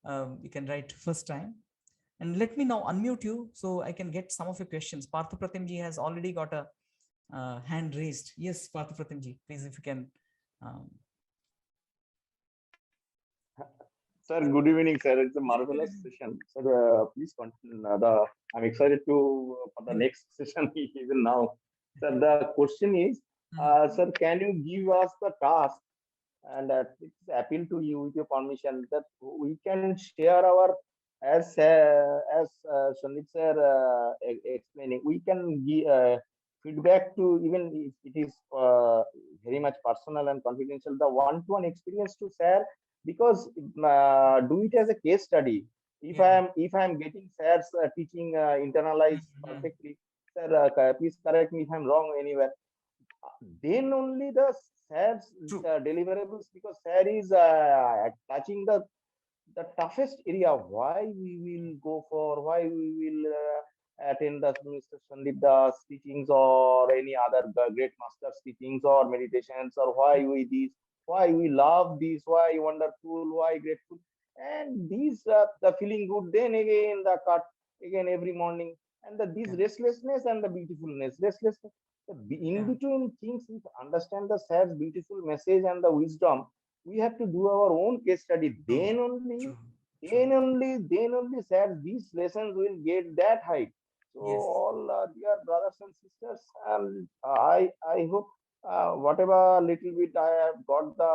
You can write first time. And let me now unmute you so I can get some of your questions. Parthapratim ji has already got a hand raised. Yes, Parthapratim ji, please, if you can. Sir, good evening, sir. It's a marvelous session. Sir, please continue. I'm excited for the next session even now. Sir, the question is, sir, can you give us the task, and it's appeal to you with your permission, that we can share our, as Sandip sir explaining, we can give feedback to, even if it is very much personal and confidential, the one-to-one experience to share, because do it as a case study. If I'm getting sir's teaching internalized perfectly, sir, please correct me if I'm wrong anywhere. Then only the sir's deliverables, because sir is touching the toughest area. Why we will go for, why we will attend the Mr. Sandip Dash teachings or any other great master's teachings or meditations, or why we this, why we love this, why wonderful, why grateful, and these the feeling good. Then again the cut again every morning, and this Yeah. restlessness and the beautifulness, restlessness. In Yeah. between things, we understand the sad, beautiful message and the wisdom. We have to do our own case study. True. True. True. Then only, sir, these lessons will get that height. So, Yes. all dear brothers and sisters, I hope whatever little bit I have got the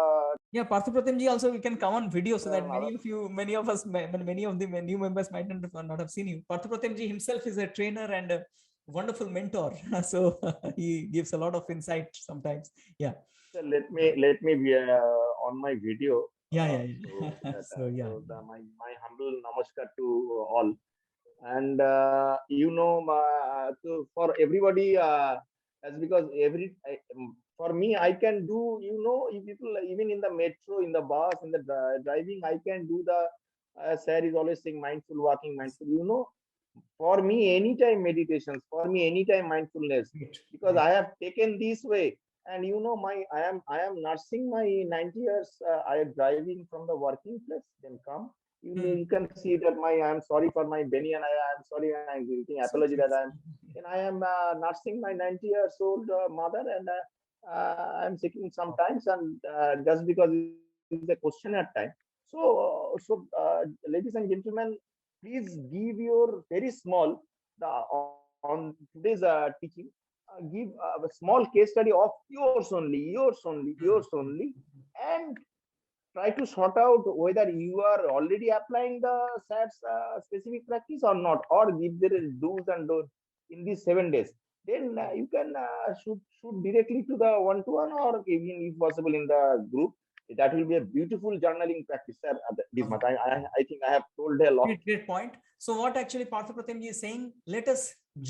Yeah, Parthipratim ji also we can come on video so that another. many of us, many of the new members might not have seen you. Parthipratim ji himself is a trainer and a wonderful mentor. So he gives a lot of insight sometimes. Yeah. So let me be on my video. Yeah, Uh, yeah, so yeah. that So yeah. my humble namaskar to all. And so for everybody, as because for me, I can do, if people even in the metro, in the bus, in the driving, I can do the sir is always saying mindful walking, mindful, for me anytime meditations, for me anytime mindfulness, Great. because Great. I have taken this way. And my I am nursing my 90 years. I am driving from the working place, then come, Hmm. you can see that my I am sorry for my Benny, and I am sorry, and I am giving Sweet, apology sweet. that I am nursing my 90 years old mother, and I am taking some Wow. times, and just because it's a question at time. Ladies and gentlemen, please give your very small on today's teaching. Give a small case study of yours Hmm. only, and try to sort out whether you are already applying the SATs specific practice or not, or give the do's and don'ts in these 7 days. Then Hmm. you can shoot directly to the one-to-one, or even if possible in the group. That will be a beautiful journaling practice, sir. This much. Lovely. I think I have told a lot. Great point. So what actually Parthipratim ji is saying, let us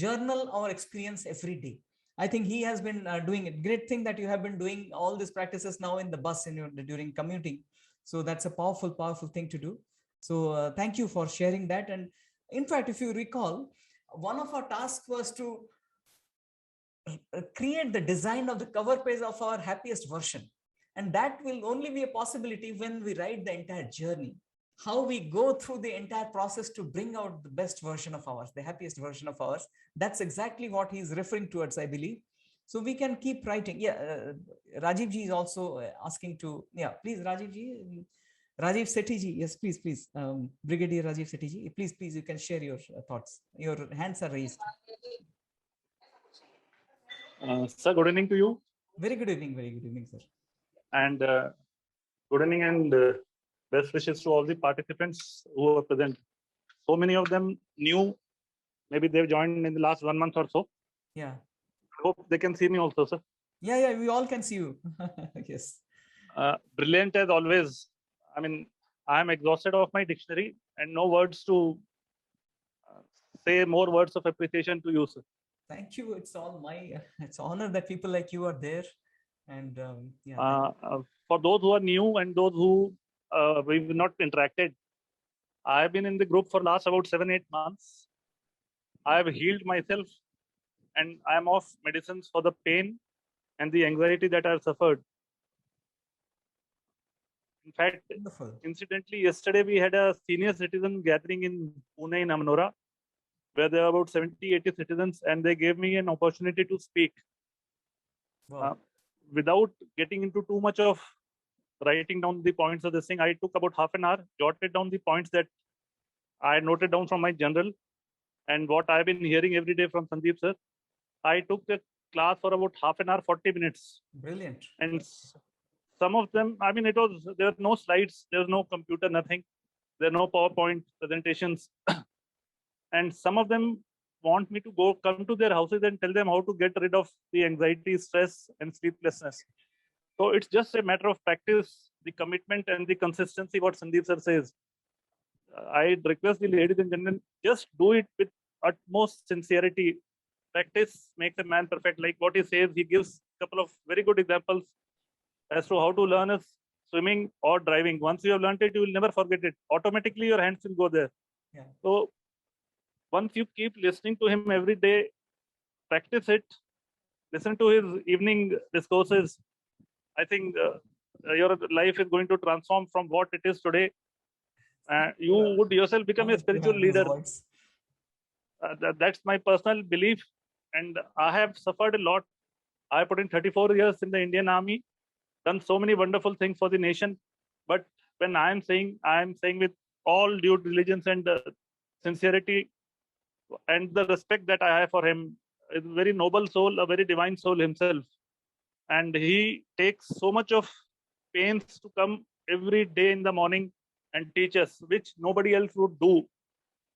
journal our experience every day. I think he has been doing it. Great thing that you have been doing all these practices now in the bus during commuting. So that's a powerful, powerful thing to do. So thank you for sharing that. And in fact, if you recall, one of our tasks was to create the design of the cover page of our happiest version. And that will only be a possibility when we write the entire journey, how we go through the entire process to bring out the best version of ours, the happiest version of ours. That's exactly what he's referring towards, I believe. So we can keep writing. Yeah, Rajiv ji is also asking to, yeah, please, Rajiv ji. Rajiv Sethi ji, yes, please, please. Brigadier Rajiv Sethi ji, please, you can share your thoughts. Your hands are raised. Sir, good evening to you. Very good evening, sir. And good evening and best wishes to all the participants who are present. So many of them new, maybe they've joined in the last 1 month or so. Yeah. I hope they can see me also, sir. Yeah, we all can see you. Yes. Brilliant as always. I mean, I am exhausted of my dictionary and no words to say more words of appreciation to you, sir. Thank you. It's all it's honor that people like you are there. And yeah. For those who are new and those who we've not interacted, I've been in the group for last about 7-8 months. I have healed myself and I am off medicines for the pain and the anxiety that I've suffered. In fact, Wonderful. Incidentally, yesterday we had a senior citizen gathering in Pune in Amnora, where there were about 70-80 citizens, and they gave me an opportunity to speak. Wow. Without getting into too much of writing down the points of this thing, I took about half an hour, jotted down the points that I noted down from my journal and what I've been hearing every day from Sandip sir. I took the class for about half an hour, 40 minutes. Brilliant. And some of them, I mean, there were no slides, there was no computer, nothing. There are no PowerPoint presentations. And some of them want me to come to their houses and tell them how to get rid of the anxiety, stress, and sleeplessness. So it's just a matter of practice, the commitment and the consistency, what Sandeep sir says. I request the ladies and gentlemen, just do it with utmost sincerity. Practice makes a man perfect. Like what he says, he gives a couple of very good examples as to how to learn is swimming or driving. Once you have learned it, you will never forget it. Automatically, your hands will go there. Yeah. So once you keep listening to him every day, practice it, listen to his evening discourses, I think your life is going to transform from what it is today. You would yourself become a spiritual leader. That's my personal belief. And I have suffered a lot. I put in 34 years in the Indian Army, done so many wonderful things for the nation. But when I am saying with all due diligence and sincerity and the respect that I have for him. Is a very noble soul, a very divine soul himself. And he takes so much of pains to come every day in the morning and teach us, which nobody else would do.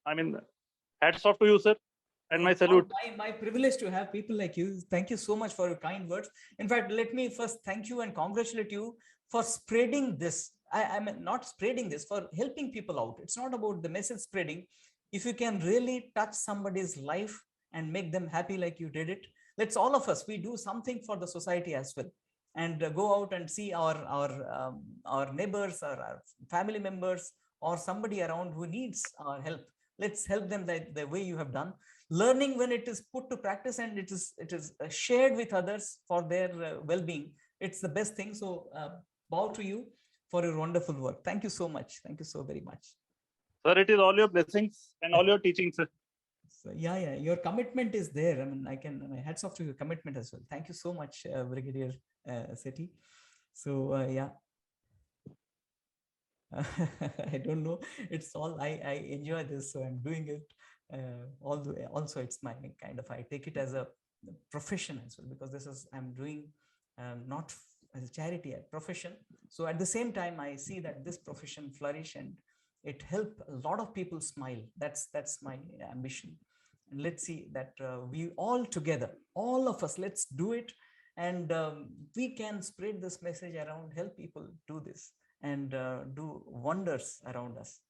I mean, hats off to you, sir. And my salute. My privilege to have people like you. Thank you so much for your kind words. In fact, let me first thank you and congratulate you for spreading this. I mean, not spreading this, for helping people out. It's not about the message spreading. If you can really touch somebody's life and make them happy like you did it, let's all of us, we do something for the society as well. And go out and see our neighbors or our family members or somebody around who needs our help. Let's help them the way you have done. Learning, when it is put to practice and it is shared with others for their well-being, it's the best thing. So bow to you for your wonderful work. Thank you so much. Thank you so very much. Sir, it is all your blessings and all your teachings, sir. So, yeah, your commitment is there. I mean, my hats off to your commitment as well. Thank you so much, Brigadier Sethi. So yeah. I don't know. It's all I enjoy this, so I'm doing it. Also, it's my kind of, I take it as a profession as well, because this is, I'm doing not as a charity, a profession. So at the same time, I see that this profession flourish and it help a lot of people smile. That's my ambition. And let's see that we all together, all of us, let's do it. And we can spread this message around, help people do this and do wonders around us.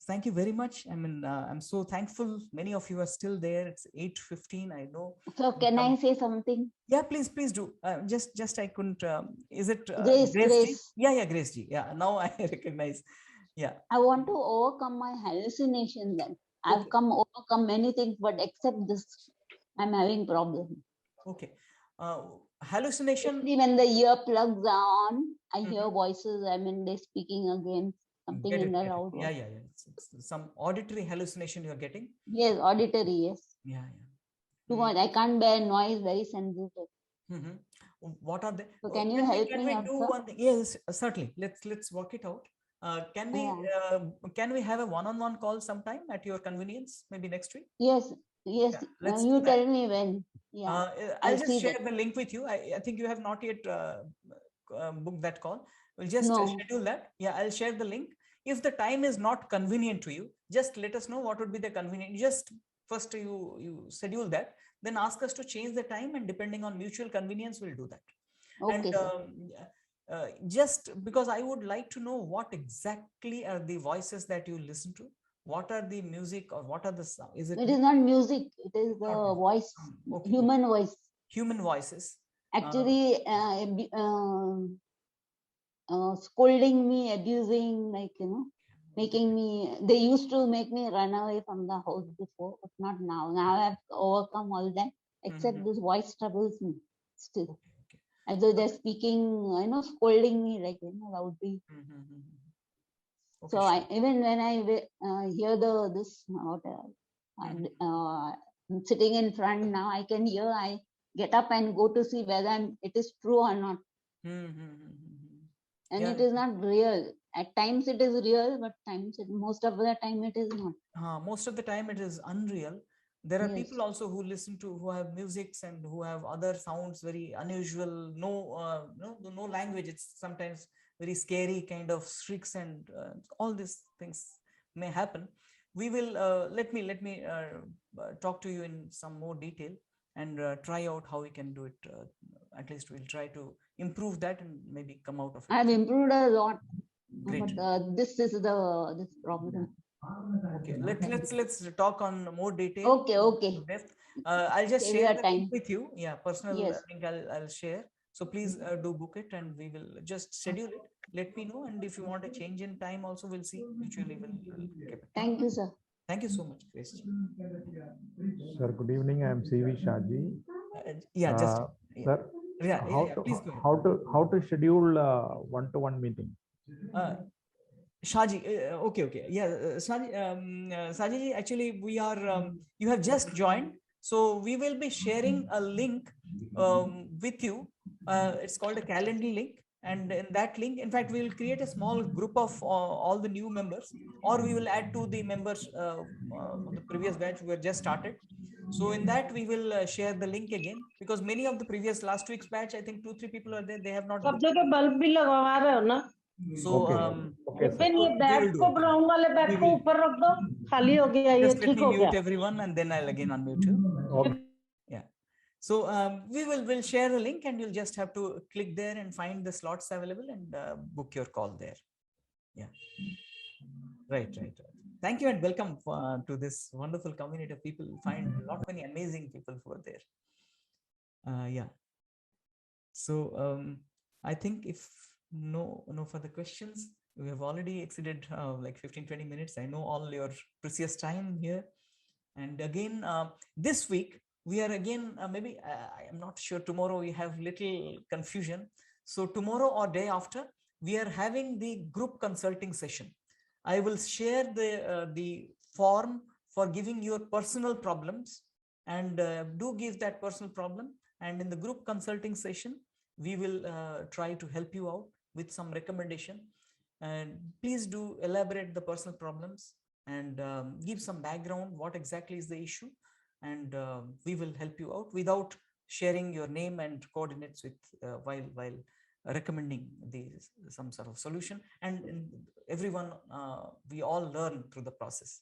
Thank you very much. I mean, I'm so thankful. Many of you are still there. It's 8:15. I know. So can I say something? Yeah, please do. Just I couldn't. Is it Grace? Grace? Yeah, Grace ji. Yeah, now I recognize. Yeah. I want to overcome my hallucination. Then I've overcome many things, but except this, I'm having problem. Okay. Hallucination. Especially when the earplugs are on, I hear voices. I mean, they're speaking again. Something in the loud. Yeah. It's some auditory hallucination you're getting. Yes, auditory. Yes. Yeah. Too much. I can't bear noise. Very sensitive. What are they? So can you help me? Can we do one thing? Yes, certainly. Let's work it out. Can we have a one-on-one call sometime at your convenience? Maybe next week. Yes. Yeah, you tell me when. Yeah. I'll just share the link with you. I think you have not yet booked that call. We'll just schedule that. Yeah, I'll share the link. If the time is not convenient to you, just let us know what would be the convenient. Just first you schedule that, then ask us to change the time, and depending on mutual convenience, we'll do that. Okay. And just because I would like to know what exactly are the voices that you listen to. What are the music or what are the sound? It is not music. It is the voice, human voice. Human voices. Actually, scolding me, abusing, making me. They used to make me run away from the house before, but not now. Now I've overcome all that. Except this voice troubles me still. As though they're speaking, scolding me loudly. Okay, so sure. Even when I hear I'm sitting in front now, I can hear. I get up and go to see whether it is true or not. And it is not real. At times it is real, but most of the time it is not. Most of the time it is unreal. There are people also who listen to, who have musics and who have other sounds, very unusual, no language. It's sometimes very scary kind of shrieks and all these things may happen. We will, let me talk to you in some more detail and try out how we can do it. At least we'll try to improve that and maybe come out of it. I've improved a lot. Great. But this is this problem. Okay, let's talk on more detail. Okay. I'll just share the link with you. Yeah, personal link I'll share. So please do book it, and we will just schedule it. Let me know, and if you want a change in time, also we'll see mutually. Thank you, sir. Thank you so much, Chris. Sir, good evening. I am CV Shaji. Yeah, just Sir, please go ahead. how to schedule one-to-one meeting? Shaji, okay, yeah, Shaji, Shaji, actually we are you have just joined, so we will be sharing a link with you. It's called a calendar link, and in that link, in fact, we will create a small group of all the new members, or we will add to the members of the previous batch who have just started. So in that we will share the link again, because many of the previous last week's batch, I think 2-3 people are there, they have not. सब जगह bulb भी लगवा रहे हो ना? So open ये bag को brown वाले बैग को ऊपर रख दो, खाली हो गया ये, ठीक हो गया. Just let me mute everyone and then I'll again unmute you. Okay. Yeah. So we'll share a link and you'll just have to click there and find the slots available and book your call there. Yeah. Right. Thank you and welcome to this wonderful community of people. Find many amazing people who are there. Yeah. So I think if no further questions, we have already exceeded like 15-20 minutes. I know all your precious time here. And again, this week, we are again, maybe, I am not sure, tomorrow we have little confusion. So tomorrow or day after, we are having the group consulting session. I will share the form for giving your personal problems, and do give that personal problem. And in the group consulting session, we will try to help you out with some recommendation. And please do elaborate the personal problems and give some background, what exactly is the issue. And we will help you out without sharing your name and coordinates with while recommending some sort of solution. And everyone, we all learn through the process.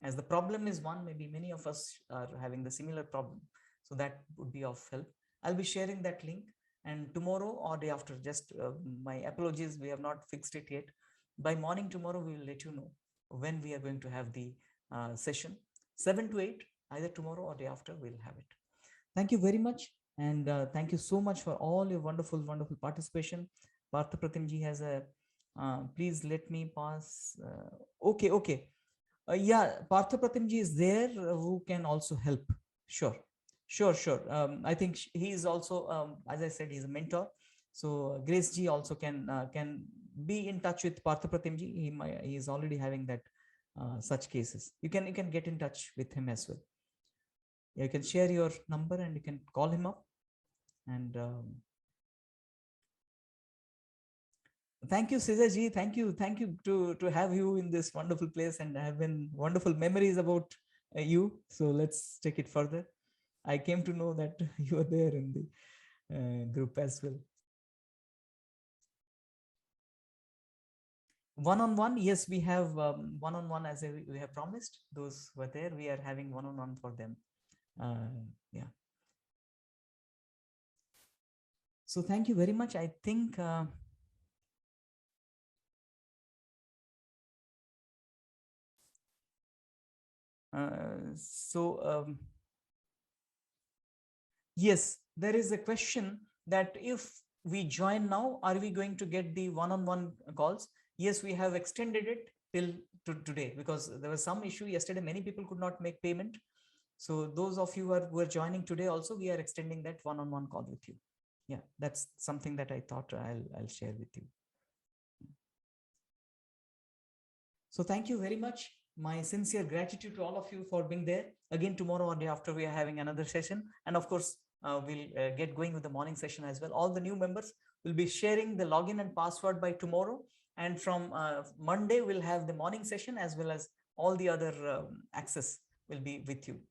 As the problem is one, maybe many of us are having the similar problem. So that would be of help. I'll be sharing that link. And tomorrow or day after, just my apologies, we have not fixed it yet. By morning tomorrow, we will let you know when we are going to have the session. 7 to 8, either tomorrow or day after, we'll have it. Thank you very much. And thank you so much for all your wonderful participation. Partha Pratimji has a, please let me pass. Okay. Yeah, Partha Pratimji is there who can also help. Sure. I think he is also, as I said, he's a mentor. So Grace Ji also can be in touch with Partha Pratimji. He is already having that such cases. You can get in touch with him as well. You can share your number and you can call him up. And thank you, Cesar Ji. Thank you to have you in this wonderful place, and have been wonderful memories about you. So let's take it further. I came to know that you are there in the group as well. One-on-one, yes, we have one-on-one as we have promised. Those who are there, we are having one-on-one for them. Yeah. So thank you very much. I think yes, there is a question that if we join now, are we going to get the one-on-one calls? Yes, we have extended it till today because there was some issue yesterday. Many people could not make payment. So those of you who are joining today also, we are extending that one-on-one call with you. Yeah, that's something that I thought I'll share with you. So thank you very much. My sincere gratitude to all of you for being there. Again, tomorrow or day after, we are having another session. And of course, we'll get going with the morning session as well. All the new members will be sharing the login and password by tomorrow. And from Monday, we'll have the morning session as well as all the other access will be with you.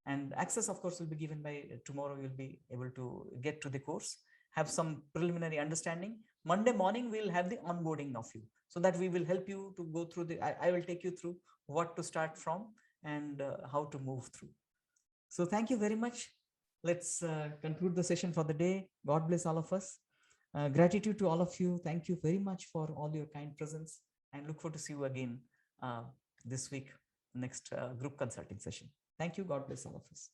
And access, of course, will be given by tomorrow. You'll be able to get to the course, have some preliminary understanding. Monday morning, we'll have the onboarding of you so that we will help you to go through the, I will take you through what to start from and how to move through. So thank you very much. Let's conclude the session for the day. God bless all of us. Gratitude to all of you. Thank you very much for all your kind presence, and look forward to see you again this week, next group consulting session. Thank you. God bless all of us.